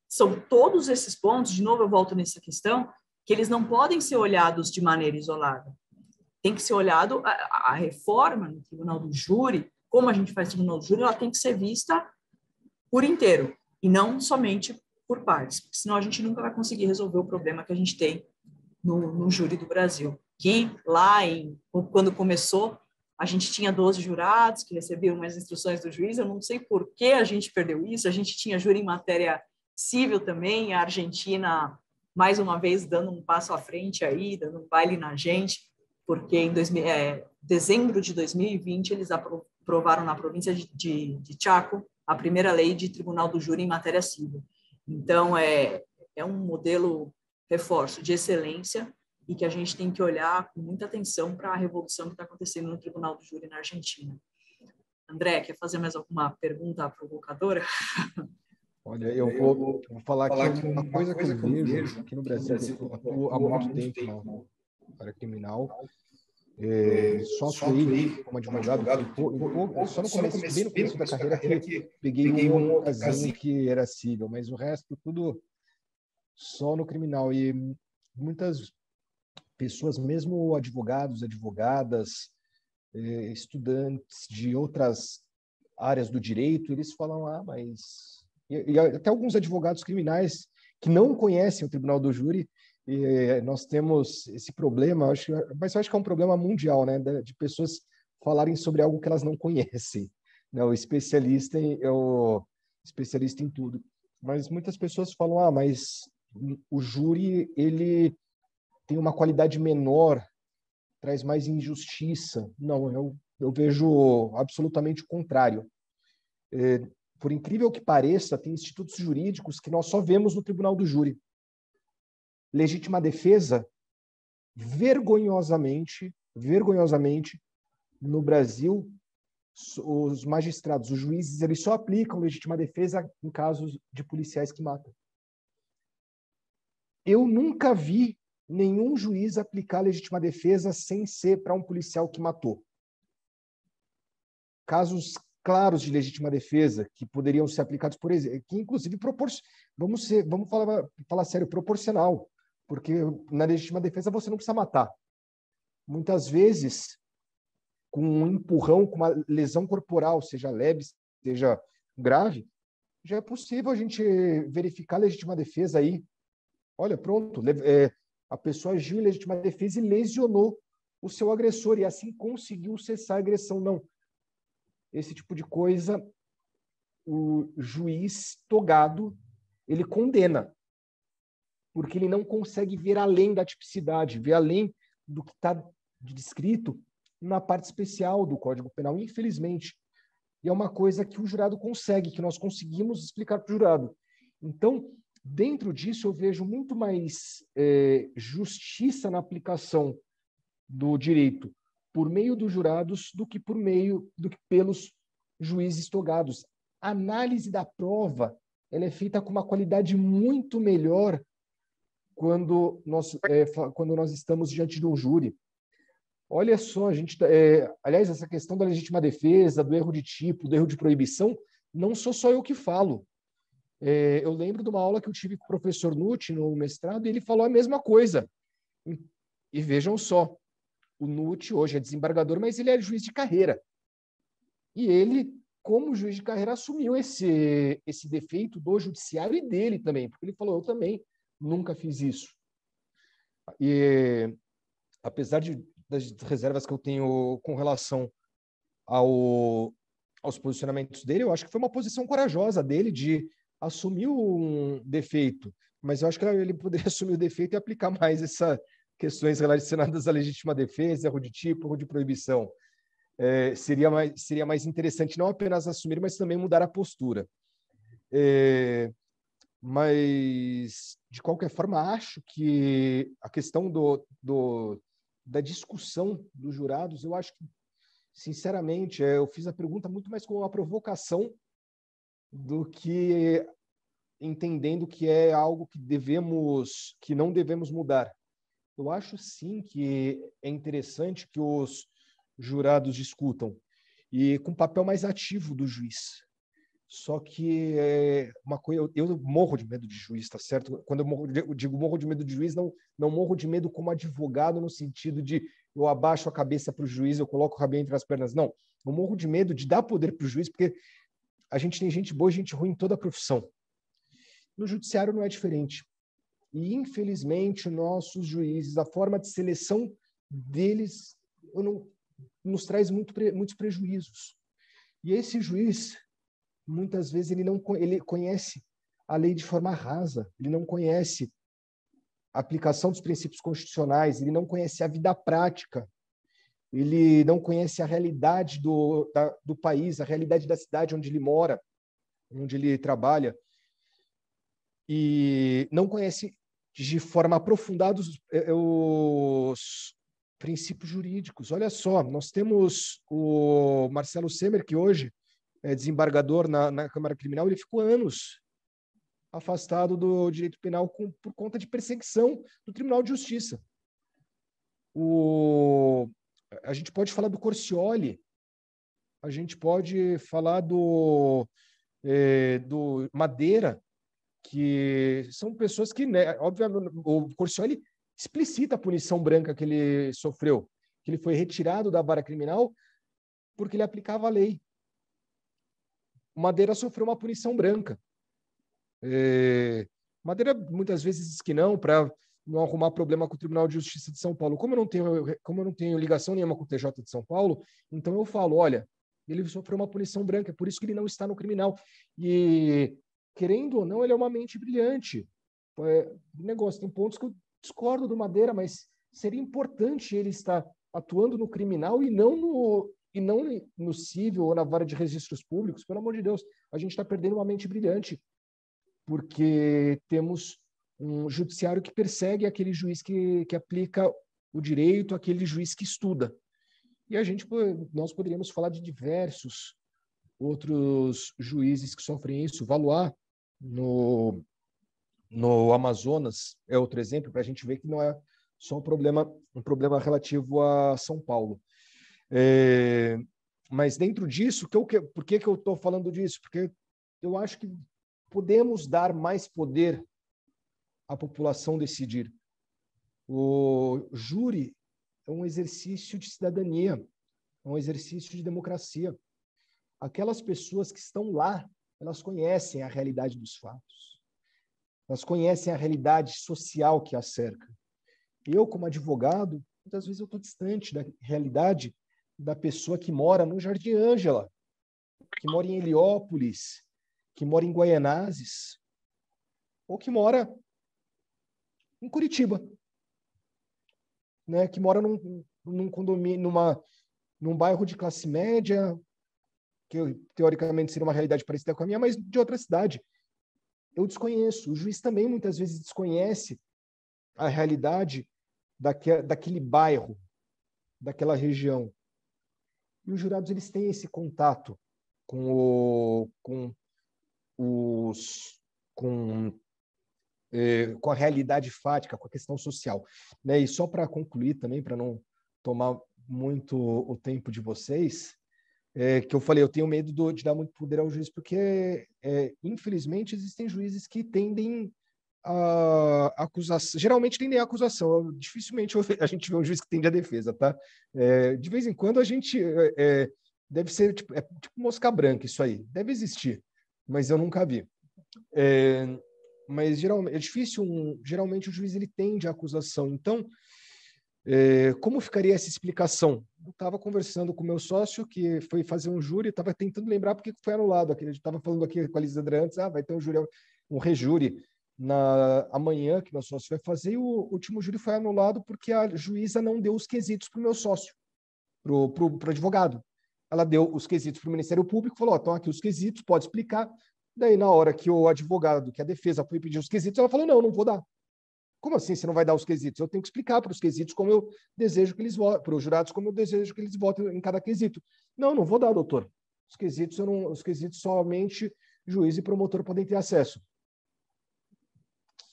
são todos esses pontos, de novo eu volto nessa questão, que eles não podem ser olhados de maneira isolada. Tem que ser olhado a reforma no tribunal do júri, como a gente faz no tribunal do júri, ela tem que ser vista por inteiro, e não somente por partes, porque senão a gente nunca vai conseguir resolver o problema que a gente tem no júri do Brasil. Que lá, quando começou, a gente tinha 12 jurados que recebiam as instruções do juiz. Eu não sei por que a gente perdeu isso. A gente tinha júri em matéria civil também. A Argentina, mais uma vez, dando um passo à frente aí, dando um baile na gente, porque em dezembro de 2020 eles aprovaram na província de Chaco a primeira lei de tribunal do júri em matéria civil. Então, é um modelo, reforço, de excelência, e que a gente tem que olhar com muita atenção para a revolução que está acontecendo no Tribunal do Júri na Argentina. André, quer fazer mais alguma pergunta provocadora? Olha, eu vou falar aqui uma coisa que eu vejo aqui no Brasil, eu atuo há muito tempo na área criminal, só atuei como advogado, só no começo, bem no começo da carreira, que peguei um casinho que era civil, mas o resto tudo só no criminal. E muitas pessoas, mesmo advogados, advogadas, estudantes de outras áreas do direito, eles falam, mas... E até alguns advogados criminais que não conhecem o Tribunal do Júri, nós temos esse problema, mas eu acho que é um problema mundial, né, de pessoas falarem sobre algo que elas não conhecem. Né? O especialista é o especialista em tudo. Mas muitas pessoas falam, mas o júri, ele tem uma qualidade menor, traz mais injustiça. Não, eu vejo absolutamente o contrário. Por incrível que pareça, tem institutos jurídicos que nós só vemos no Tribunal do Júri. Legítima defesa, vergonhosamente, no Brasil, os magistrados, os juízes, eles só aplicam legítima defesa em casos de policiais que matam. Eu nunca vi nenhum juiz aplicar legítima defesa sem ser para um policial que matou. Casos claros de legítima defesa que poderiam ser aplicados, por exemplo, que inclusive vamos falar sério, proporcional. Porque na legítima defesa você não precisa matar. Muitas vezes, com um empurrão, com uma lesão corporal, seja leve, seja grave, já é possível a gente verificar a legítima defesa aí. Olha, pronto, a pessoa agiu em legítima defesa e lesionou o seu agressor e assim conseguiu cessar a agressão. Não. Esse tipo de coisa, o juiz togado, ele condena, porque ele não consegue ver além da tipicidade, ver além do que está descrito na parte especial do Código Penal, infelizmente. E é uma coisa que o jurado consegue, que nós conseguimos explicar para o jurado. Então, dentro disso, eu vejo muito mais justiça na aplicação do direito por meio dos jurados do que pelos juízes togados. A análise da prova ela é feita com uma qualidade muito melhor quando nós estamos diante de um júri. Olha só, aliás, essa questão da legítima defesa, do erro de tipo, do erro de proibição, não sou só eu que falo. Eu lembro de uma aula que eu tive com o professor Nutti no mestrado e ele falou a mesma coisa. E vejam só, o Nutti hoje é desembargador, mas ele é juiz de carreira. E ele, como juiz de carreira, assumiu esse defeito do judiciário e dele também, porque ele falou, eu também nunca fiz isso. E apesar das reservas que eu tenho com relação aos posicionamentos dele, eu acho que foi uma posição corajosa dele de assumir um defeito, mas eu acho que ele poderia assumir o defeito e aplicar mais essas questões relacionadas à legítima defesa, erro de tipo, erro de proibição. Seria mais interessante não apenas assumir, mas também mudar a postura. Mas, de qualquer forma, acho que a questão da discussão dos jurados, eu acho que, sinceramente, eu fiz a pergunta muito mais como uma provocação do que entendendo que é algo que não devemos mudar. Eu acho, sim, que é interessante que os jurados discutam, e com papel mais ativo do juiz. Só que uma coisa, eu morro de medo de juiz, tá certo? Quando eu digo morro de medo de juiz, não morro de medo como advogado, no sentido de eu abaixo a cabeça para o juiz, eu coloco o rabinho entre as pernas. Não, eu morro de medo de dar poder para o juiz, porque a gente tem gente boa e gente ruim em toda a profissão. No judiciário não é diferente. E, infelizmente, nossos juízes, a forma de seleção deles nos traz muitos prejuízos. E esse juiz, muitas vezes, ele conhece a lei de forma rasa, ele não conhece a aplicação dos princípios constitucionais, ele não conhece a vida prática, ele não conhece a realidade do país, a realidade da cidade onde ele mora, onde ele trabalha, e não conhece de forma aprofundada os princípios jurídicos. Olha só, nós temos o Marcelo Semer, que hoje é desembargador na Câmara Criminal, ele ficou anos afastado do direito penal por conta de perseguição do Tribunal de Justiça. A gente pode falar do Corcioli, a gente pode falar do Madeira, que são pessoas que, né, obviamente, o Corcioli explicita a punição branca que ele sofreu, que ele foi retirado da vara criminal porque ele aplicava a lei. O Madeira sofreu uma punição branca. Madeira muitas vezes diz que não, para não arrumar problema com o Tribunal de Justiça de São Paulo. Como eu não tenho ligação nenhuma com o TJ de São Paulo, então eu falo, olha, ele sofreu uma punição branca, é por isso que ele não está no criminal. E, querendo ou não, ele é uma mente brilhante. Negócio, tem pontos que eu discordo do Madeira, mas seria importante ele estar atuando no criminal e não no civil ou na vara de registros públicos. Pelo amor de Deus, a gente está perdendo uma mente brilhante, porque temos um judiciário que persegue aquele juiz que aplica o direito, aquele juiz que estuda. E nós poderíamos falar de diversos outros juízes que sofrem isso. Valois, no Amazonas, é outro exemplo, para a gente ver que não é só um problema relativo a São Paulo. Mas dentro disso, por que eu estou falando disso? Porque eu acho que podemos dar mais poder à população decidir. O júri é um exercício de cidadania, é um exercício de democracia. Aquelas pessoas que estão lá, elas conhecem a realidade dos fatos. Elas conhecem a realidade social que a cerca. Eu, como advogado, muitas vezes eu estou distante da realidade da pessoa que mora no Jardim Ângela, que mora em Heliópolis, que mora em Guaianazes, ou que mora em Curitiba, né? Que mora num condomínio, num bairro de classe média, que teoricamente seria uma realidade parecida com a minha, mas de outra cidade. Eu desconheço. O juiz também muitas vezes desconhece a realidade daquele bairro, daquela região. E os jurados, eles têm esse contato com a realidade fática, com a questão social, né? E só para concluir também, para não tomar muito o tempo de vocês, que eu falei, eu tenho medo de dar muito poder ao juiz, porque, infelizmente, existem juízes que tendem a acusação, geralmente tendem a acusação, dificilmente a gente vê um juiz que tende a defesa, tá? De vez em quando a gente, deve ser, tipo mosca branca isso aí, deve existir, mas eu nunca vi. Mas geralmente, é difícil, geralmente o juiz ele tende à acusação, então, como ficaria essa explicação? Eu estava conversando com o meu sócio, que foi fazer um júri, estava tentando lembrar porque foi anulado. A gente estava falando aqui com a Lisandra antes, vai ter um júri, um rejúri amanhã, que meu sócio vai fazer, e o último júri foi anulado porque a juíza não deu os quesitos para o meu sócio, para o advogado. Ela deu os quesitos para o Ministério Público, falou, estão aqui os quesitos, pode explicar. Daí, na hora que o advogado, que a defesa foi pedir os quesitos, ela falou, não vou dar. Como assim você não vai dar os quesitos? Eu tenho que explicar para os quesitos como eu desejo que eles votem, para os jurados como eu desejo que eles votem em cada quesito. Não vou dar, doutor. Os quesitos somente juiz e promotor podem ter acesso.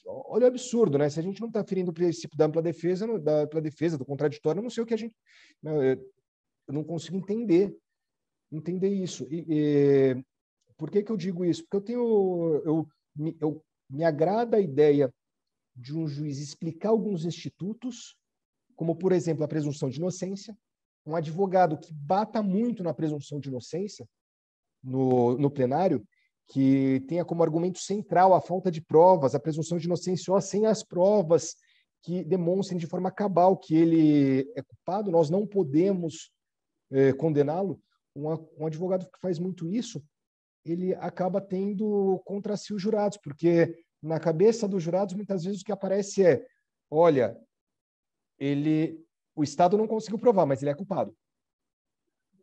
Olha o absurdo, né? Se a gente não está ferindo o princípio da ampla defesa, do contraditório, eu não sei o que a gente... Eu não consigo entender isso. Por que eu digo isso? Porque me agrada a ideia de um juiz explicar alguns institutos, como, por exemplo, a presunção de inocência. Um advogado que bata muito na presunção de inocência no plenário, que tenha como argumento central a falta de provas, a presunção de inocência só sem as provas que demonstrem de forma cabal que ele é culpado, nós não podemos condená-lo. Um advogado que faz muito isso, ele acaba tendo contra si os jurados, porque na cabeça dos jurados, muitas vezes o que aparece é, olha, o Estado não conseguiu provar, mas ele é culpado.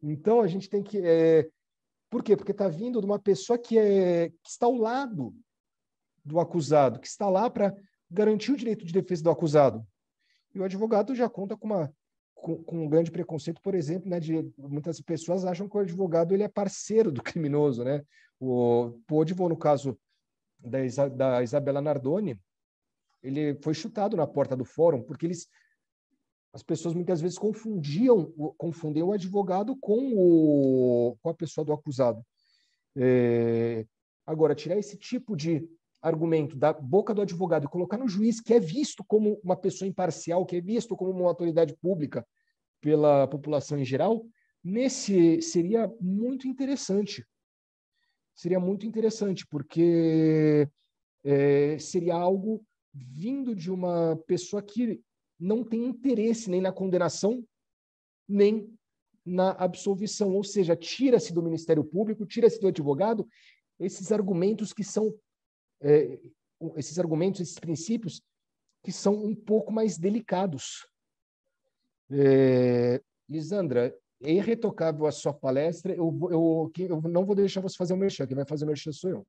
Então, a gente tem que... Por quê? Porque está vindo de uma pessoa que está ao lado do acusado, que está lá para garantir o direito de defesa do acusado. E o advogado já conta com um grande preconceito, por exemplo, né, muitas pessoas acham que o advogado ele é parceiro do criminoso, né? O Podvo, no caso da Isabela Nardoni, ele foi chutado na porta do fórum, porque as pessoas muitas vezes confundem o advogado com a pessoa do acusado. Agora, tirar esse tipo de argumento da boca do advogado e colocar no juiz, que é visto como uma pessoa imparcial, que é visto como uma autoridade pública pela população em geral, seria muito interessante. Seria muito interessante, porque seria algo vindo de uma pessoa que não tem interesse nem na condenação, nem na absolvição. Ou seja, tira-se do Ministério Público, tira-se do advogado esses argumentos que são... esses princípios que são um pouco mais delicados. Lisandra, é irretocável a sua palestra. Eu não vou deixar você fazer o merchan. Quem vai fazer o merchan sou eu.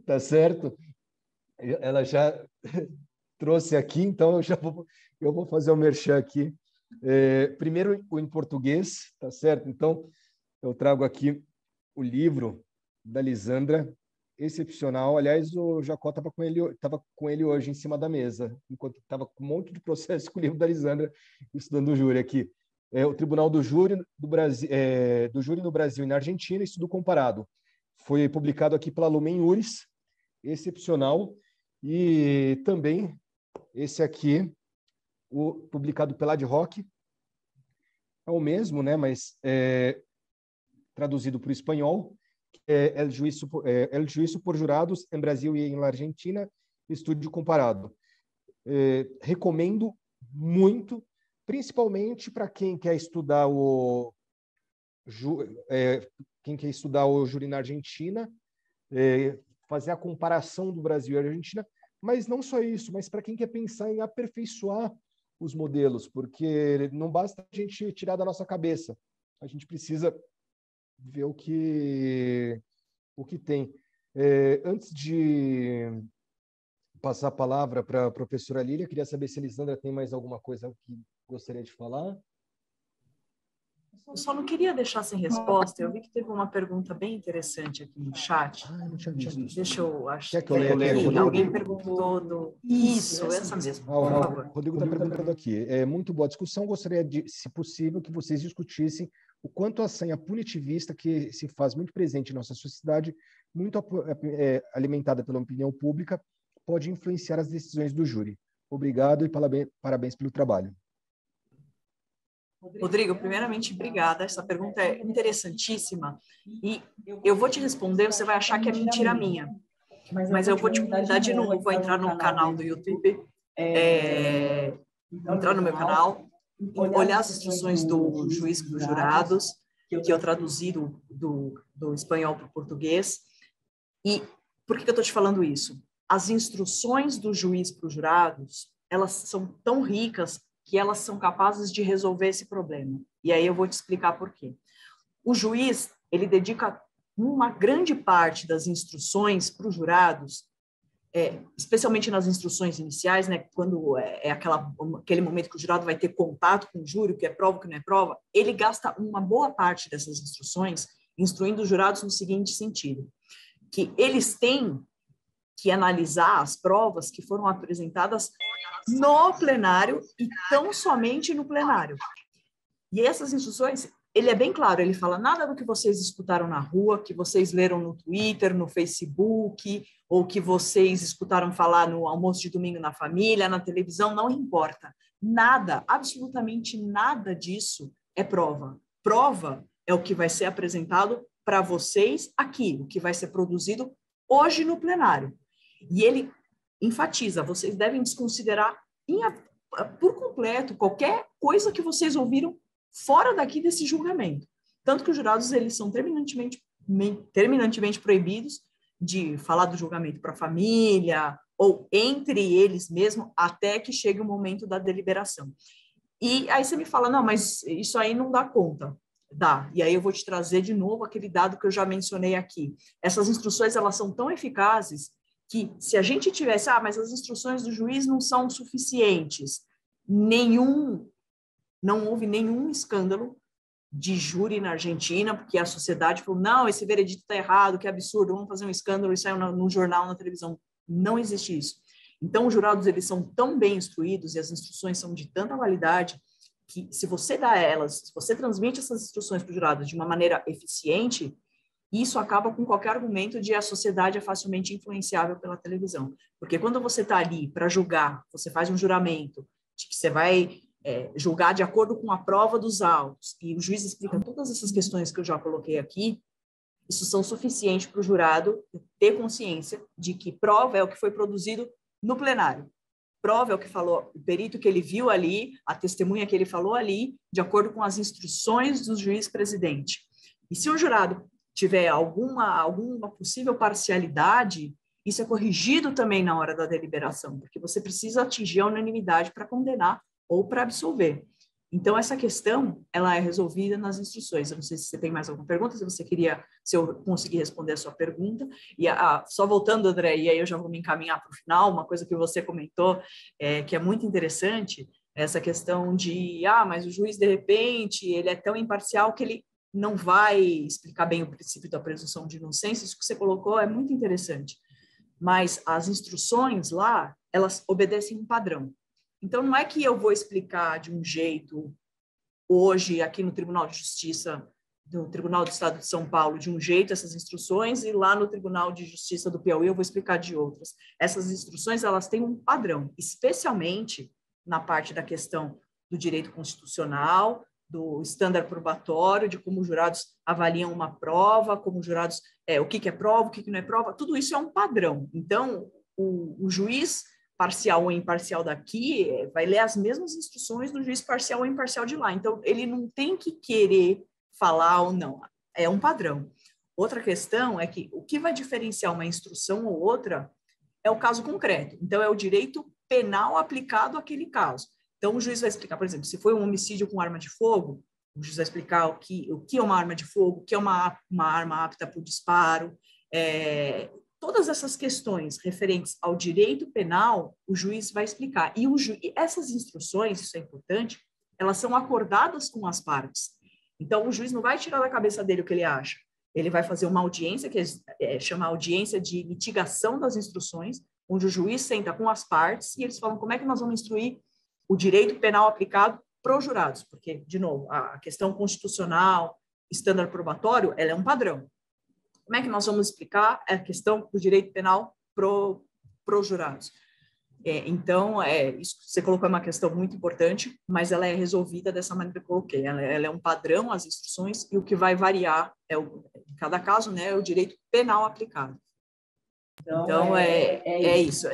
Tá certo? Ela já trouxe aqui, então eu vou fazer o merchan aqui. Primeiro, em português, tá certo? Então, eu trago aqui o livro da Lisandra, excepcional. Aliás, o Jacó estava com ele hoje em cima da mesa, enquanto estava com um monte de processo com o livro da Lisandra, estudando o júri aqui. O Tribunal do Júri do Brasil, do Júri no Brasil e na Argentina, estudo comparado. Foi publicado aqui pela Lumen Juris, excepcional. E também Esse aqui, publicado pela Ad Hoc, é o mesmo, né? Mas traduzido para o espanhol, El Juízo por Jurados em Brasil e em Argentina, estudo comparado. Recomendo muito, principalmente para quem quer estudar o júri na Argentina, fazer a comparação do Brasil e Argentina, mas não só isso, mas para quem quer pensar em aperfeiçoar os modelos, porque não basta a gente tirar da nossa cabeça, a gente precisa ver o que tem. Antes de passar a palavra para a professora Lília, queria saber se a Elisandra tem mais alguma coisa que gostaria de falar. Eu só não queria deixar sem resposta. Eu vi que teve uma pergunta bem interessante aqui no chat. Não tinha visto. Deixa eu achar. Quer que eu leia aqui? Alguém perguntou do... Isso, essa mesma. Por favor. O Rodrigo está perguntando aqui. É muito boa a discussão. Gostaria de, se possível, que vocês discutissem o quanto a senha punitivista, que se faz muito presente em nossa sociedade, muito alimentada pela opinião pública, pode influenciar as decisões do júri. Obrigado e parabéns pelo trabalho. Rodrigo, primeiramente, obrigada. Essa pergunta é interessantíssima e eu vou te responder, você vai achar que é mentira minha, mas eu vou te convidar de novo, vou entrar no canal do YouTube, entrar no meu canal, olhar as instruções do juiz para os jurados, que eu traduzi do espanhol para o português. E por que eu estou te falando isso? As instruções do juiz para os jurados, elas são tão ricas que elas são capazes de resolver esse problema. E aí eu vou te explicar por quê. O juiz, ele dedica uma grande parte das instruções para os jurados, especialmente nas instruções iniciais, né, quando aquele momento que o jurado vai ter contato com o júri, o que é prova, o que não é prova, ele gasta uma boa parte dessas instruções instruindo os jurados no seguinte sentido, que eles têm que analisar as provas que foram apresentadas no plenário e tão somente no plenário. E essas instruções, ele é bem claro, ele fala nada do que vocês escutaram na rua, que vocês leram no Twitter, no Facebook, ou que vocês escutaram falar no almoço de domingo na família, na televisão, não importa. Nada, absolutamente nada disso é prova. Prova é o que vai ser apresentado para vocês aqui, o que vai ser produzido hoje no plenário. E ele enfatiza, vocês devem desconsiderar por completo qualquer coisa que vocês ouviram fora daqui desse julgamento. Tanto que os jurados, eles são terminantemente proibidos de falar do julgamento para a família ou entre eles mesmo, até que chegue o momento da deliberação. E aí você me fala, não, mas isso aí não dá conta. Dá. E aí eu vou te trazer de novo aquele dado que eu já mencionei aqui. Essas instruções, elas são tão eficazes que se a gente tivesse, mas as instruções do juiz não são suficientes, não houve nenhum escândalo de júri na Argentina, porque a sociedade falou, não, esse veredito está errado, que absurdo, vamos fazer um escândalo e saiu no jornal, na televisão. Não existe isso. Então, os jurados, eles são tão bem instruídos e as instruções são de tanta validade que se você dá elas, se você transmite essas instruções para os jurados de uma maneira eficiente, isso acaba com qualquer argumento de a sociedade é facilmente influenciável pela televisão. Porque quando você está ali para julgar, você faz um juramento de que você vai julgar de acordo com a prova dos autos, e o juiz explica todas essas questões que eu já coloquei aqui, isso são suficientes para o jurado ter consciência de que prova é o que foi produzido no plenário. Prova é o que falou o perito que ele viu ali, a testemunha que ele falou ali, de acordo com as instruções do juiz-presidente. E se o jurado tiver alguma possível parcialidade, isso é corrigido também na hora da deliberação, porque você precisa atingir a unanimidade para condenar ou para absolver. Então, essa questão, ela é resolvida nas instruções. Eu não sei se você tem mais alguma pergunta, se eu conseguir responder a sua pergunta. E só voltando, André, e aí eu já vou me encaminhar para o final, uma coisa que você comentou, que é muito interessante, essa questão de, mas o juiz, de repente, ele é tão imparcial que ele não vai explicar bem o princípio da presunção de inocência. Isso que você colocou é muito interessante. Mas as instruções lá, elas obedecem um padrão. Então, não é que eu vou explicar de um jeito hoje aqui no Tribunal de Justiça do Tribunal do Estado de São Paulo de um jeito, essas instruções, e lá no Tribunal de Justiça do Piauí eu vou explicar de outras. Essas instruções, elas têm um padrão, especialmente na parte da questão do direito constitucional, do estándar probatório, de como os jurados avaliam uma prova, como os jurados, o que é prova, o que não é prova, tudo isso é um padrão. Então, o juiz parcial ou imparcial daqui vai ler as mesmas instruções do juiz parcial ou imparcial de lá. Então, ele não tem que querer falar ou não. É um padrão. Outra questão é que o que vai diferenciar uma instrução ou outra é o caso concreto. Então, é o direito penal aplicado àquele caso. Então, o juiz vai explicar, por exemplo, se foi um homicídio com arma de fogo, o juiz vai explicar o que é uma arma de fogo, o que é uma arma apta para o disparo. Todas essas questões referentes ao direito penal, o juiz vai explicar. E essas instruções, isso é importante, elas são acordadas com as partes. Então, o juiz não vai tirar da cabeça dele o que ele acha. Ele vai fazer uma audiência, que chama audiência de litigação das instruções, onde o juiz senta com as partes e eles falam como é que nós vamos instruir o direito penal aplicado para os jurados. Porque, de novo, a questão constitucional, estándar probatório, ela é um padrão. Como é que nós vamos explicar a questão do direito penal para os jurados? Então, isso que você colocou é uma questão muito importante, mas ela é resolvida dessa maneira que eu coloquei. Ela é um padrão, as instruções, e o que vai variar, em cada caso, né, é o direito penal aplicado. Então, isso.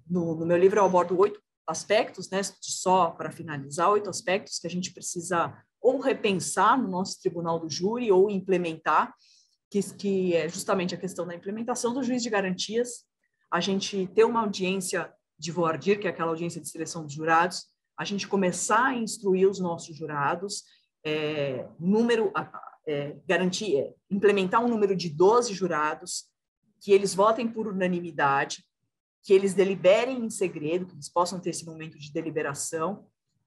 No meu livro eu abordo 8 aspectos, né, só para finalizar, 8 aspectos que a gente precisa ou repensar no nosso tribunal do júri ou implementar, que é justamente a questão da implementação do juiz de garantias, a gente ter uma audiência de voir dire, que é aquela audiência de seleção dos jurados, a gente começar a instruir os nossos jurados, implementar um número de 12 jurados, que eles votem por unanimidade, que eles deliberem em segredo, que eles possam ter esse momento de deliberação,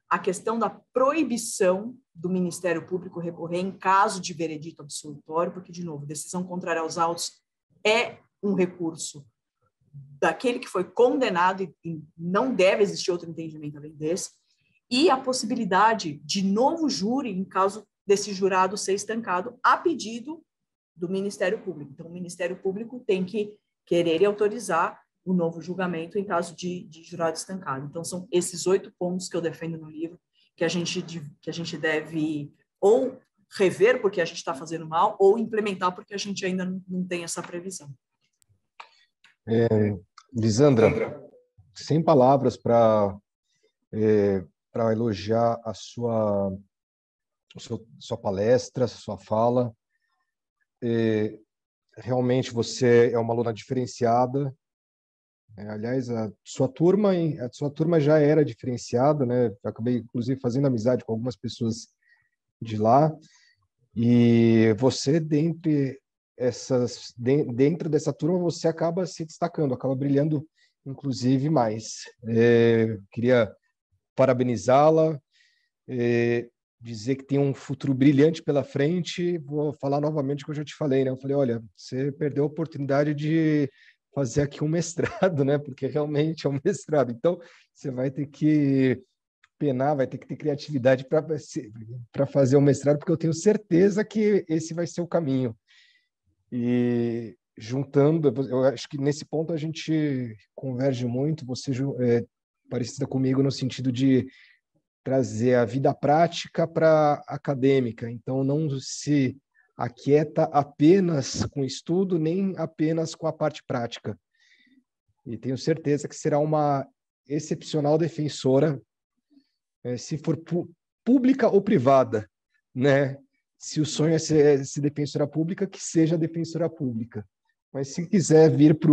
a questão da proibição do Ministério Público recorrer em caso de veredito absolutório, porque, de novo, decisão contrária aos autos é um recurso daquele que foi condenado e não deve existir outro entendimento além desse, e a possibilidade de novo júri em caso desse jurado ser estancado a pedido do Ministério Público. Então, o Ministério Público tem que querer e autorizar o novo julgamento em caso de jurado estancado. Então, são esses 8 pontos que eu defendo no livro, que a gente deve ou rever porque a gente está fazendo mal, ou implementar porque a gente ainda não tem essa previsão. Lisandra, sem palavras para elogiar a sua palestra, a sua fala. Realmente você é uma aluna diferenciada. Aliás, a sua turma já era diferenciada, né? Eu acabei, inclusive, fazendo amizade com algumas pessoas de lá. E você, dentro dessa turma, você acaba se destacando, acaba brilhando, inclusive, mais. Queria parabenizá-la, dizer que tem um futuro brilhante pela frente. Vou falar novamente o que eu já te falei, né? Eu falei, olha, você perdeu a oportunidade de fazer aqui um mestrado, né? Porque realmente é um mestrado. Então, você vai ter que penar, vai ter que ter criatividade para fazer o mestrado, porque eu tenho certeza que esse vai ser o caminho. E juntando, eu acho que nesse ponto a gente converge muito, você é parecida comigo no sentido de trazer a vida prática para a acadêmica. Então, não se aquieta apenas com estudo, nem apenas com a parte prática. E tenho certeza que será uma excepcional defensora, se for pública ou privada, né? Se o sonho é ser defensora pública, que seja defensora pública. Mas se quiser vir para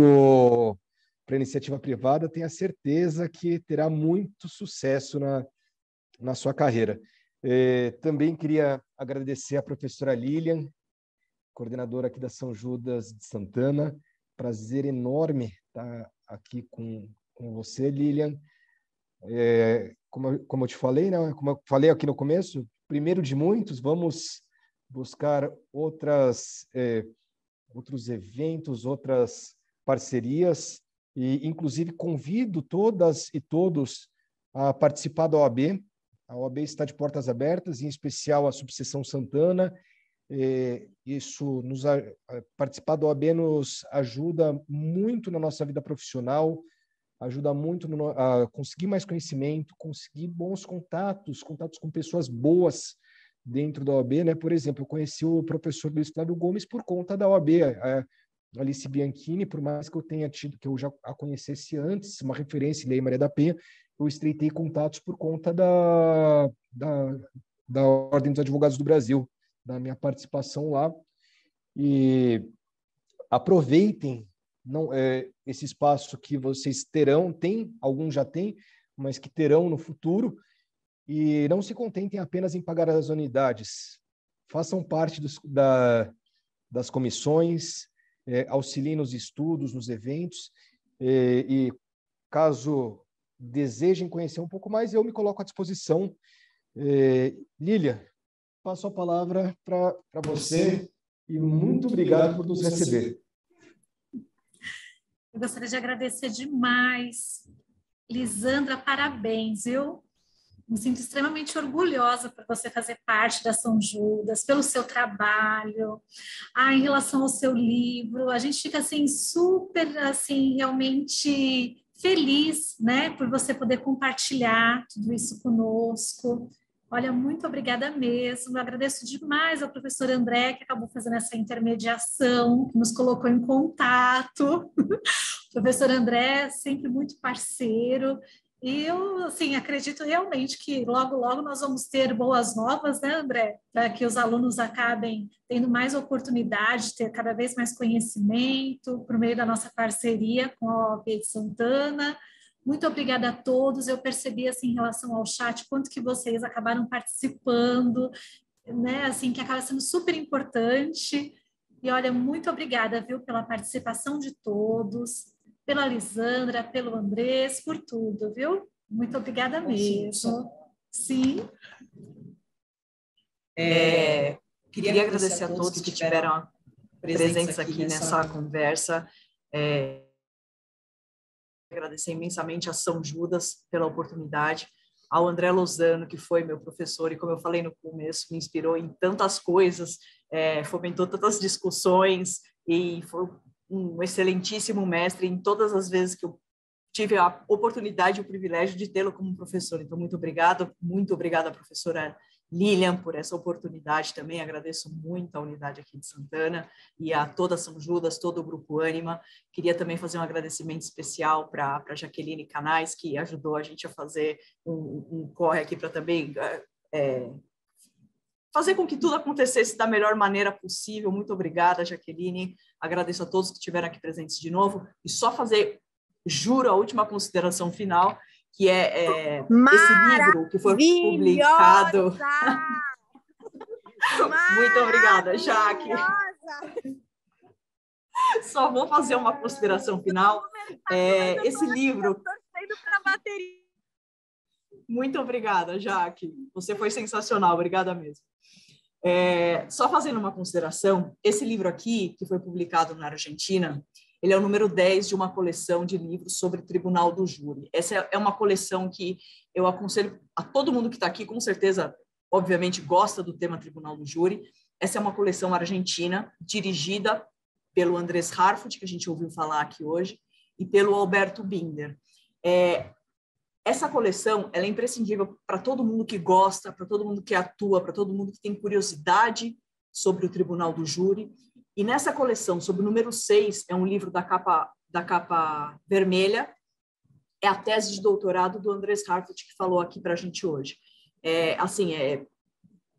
a iniciativa privada, tenha certeza que terá muito sucesso na sua carreira. Também queria agradecer à professora Lilian, coordenadora aqui da São Judas de Santana. Prazer enorme estar aqui com você, Lilian. Como eu te falei, né? Como eu falei aqui no começo, primeiro de muitos, vamos buscar outros eventos, outras parcerias, e inclusive convido todas e todos a participar da OAB. A OAB está de portas abertas, em especial a Subseção Santana, Isso participar da OAB nos ajuda muito na nossa vida profissional, ajuda muito a conseguir mais conhecimento, conseguir bons contatos com pessoas boas dentro da OAB, né? Por exemplo, eu conheci o professor Luiz Flávio Gomes por conta da OAB, a Alice Bianchini, por mais que eu tenha tido, que eu já a conhecesse antes, uma referência em Lei Maria da Penha, eu estreitei contatos por conta da Ordem dos Advogados do Brasil, da minha participação lá. E aproveitem esse espaço que vocês terão, alguns já têm, mas que terão no futuro, e não se contentem apenas em pagar as unidades. Façam parte das comissões, auxiliem nos estudos, nos eventos, e caso desejem conhecer um pouco mais, eu me coloco à disposição. Lília, passo a palavra para você e muito obrigado por nos receber. Eu gostaria de agradecer demais. Lisandra, parabéns, viu? Me sinto extremamente orgulhosa por você fazer parte da São Judas, pelo seu trabalho. Em relação ao seu livro, a gente fica assim super assim realmente feliz, né, por você poder compartilhar tudo isso conosco. Olha, muito obrigada mesmo. Eu agradeço demais ao professor André, que acabou fazendo essa intermediação, que nos colocou em contato. O professor André é sempre muito parceiro. E eu, assim, acredito realmente que logo, logo nós vamos ter boas novas, né, André? Para que os alunos acabem tendo mais oportunidade, ter cada vez mais conhecimento por meio da nossa parceria com a OAB de Santana. Muito obrigada a todos. Eu percebi, assim, em relação ao chat, quanto que vocês acabaram participando, né? Assim, que acaba sendo super importante. E, olha, muito obrigada, viu, pela participação de todos, pela Lisandra, pelo Andrés, por tudo, viu? Muito obrigada mesmo. Sim. Queria agradecer a todos que tiveram presentes aqui nessa conversa. Agradecer imensamente a São Judas pela oportunidade, ao André Lozano, que foi meu professor e, como eu falei no começo, me inspirou em tantas coisas, fomentou tantas discussões e foi um excelentíssimo mestre em todas as vezes que eu tive a oportunidade e o privilégio de tê-lo como professor. Então, muito obrigada, professora Lilian, por essa oportunidade também. Agradeço muito a unidade aqui de Santana e a toda São Judas, todo o Grupo Ânima. Queria também fazer um agradecimento especial para a Jaqueline Canais, que ajudou a gente a fazer um corre aqui para também fazer com que tudo acontecesse da melhor maneira possível. Muito obrigada, Jaqueline. Agradeço a todos que estiveram aqui presentes de novo. E só fazer, juro, a última consideração final, que é esse livro que foi publicado. Muito obrigada, Jaque. Só vou fazer uma consideração final. Esse livro... Muito obrigada, Jaque. Você foi sensacional, obrigada mesmo. Só fazendo uma consideração, esse livro aqui, que foi publicado na Argentina, ele é o número 10 de uma coleção de livros sobre Tribunal do Júri. Essa é uma coleção que eu aconselho a todo mundo que está aqui, com certeza, obviamente, gosta do tema Tribunal do Júri. Essa é uma coleção argentina, dirigida pelo Andrés Harfouch, que a gente ouviu falar aqui hoje, e pelo Alberto Binder. Essa coleção ela é imprescindível para todo mundo que gosta, para todo mundo que atua, para todo mundo que tem curiosidade sobre o Tribunal do Júri. E nessa coleção, sobre o número 6, é um livro da capa vermelha, é a tese de doutorado do Andrés Harfouch, que falou aqui para a gente hoje.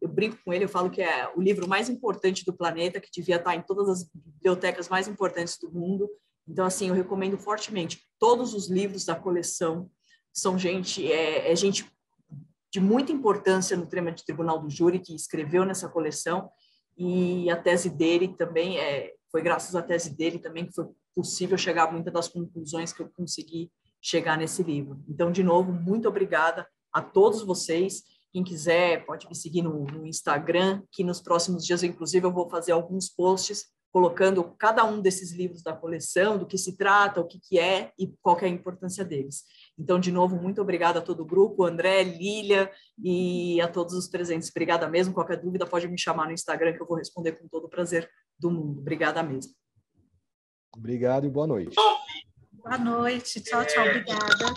Eu brinco com ele, eu falo que é o livro mais importante do planeta, que devia estar em todas as bibliotecas mais importantes do mundo. Então, assim, eu recomendo fortemente. Todos os livros da coleção são gente de muita importância no tema de Tribunal do Júri, que escreveu nessa coleção, e a tese dele também, foi graças à tese dele também que foi possível chegar a muitas das conclusões que eu consegui chegar nesse livro. Então, de novo, muito obrigada a todos vocês. Quem quiser pode me seguir no Instagram, que nos próximos dias, inclusive, eu vou fazer alguns posts colocando cada um desses livros da coleção, do que se trata, o que é e qual que é a importância deles. Então, de novo, muito obrigada a todo o grupo, André, Lília e a todos os presentes. Obrigada mesmo. Qualquer dúvida pode me chamar no Instagram, que eu vou responder com todo o prazer do mundo. Obrigada mesmo. Obrigado e boa noite. Boa noite. Tchau, tchau. Obrigada.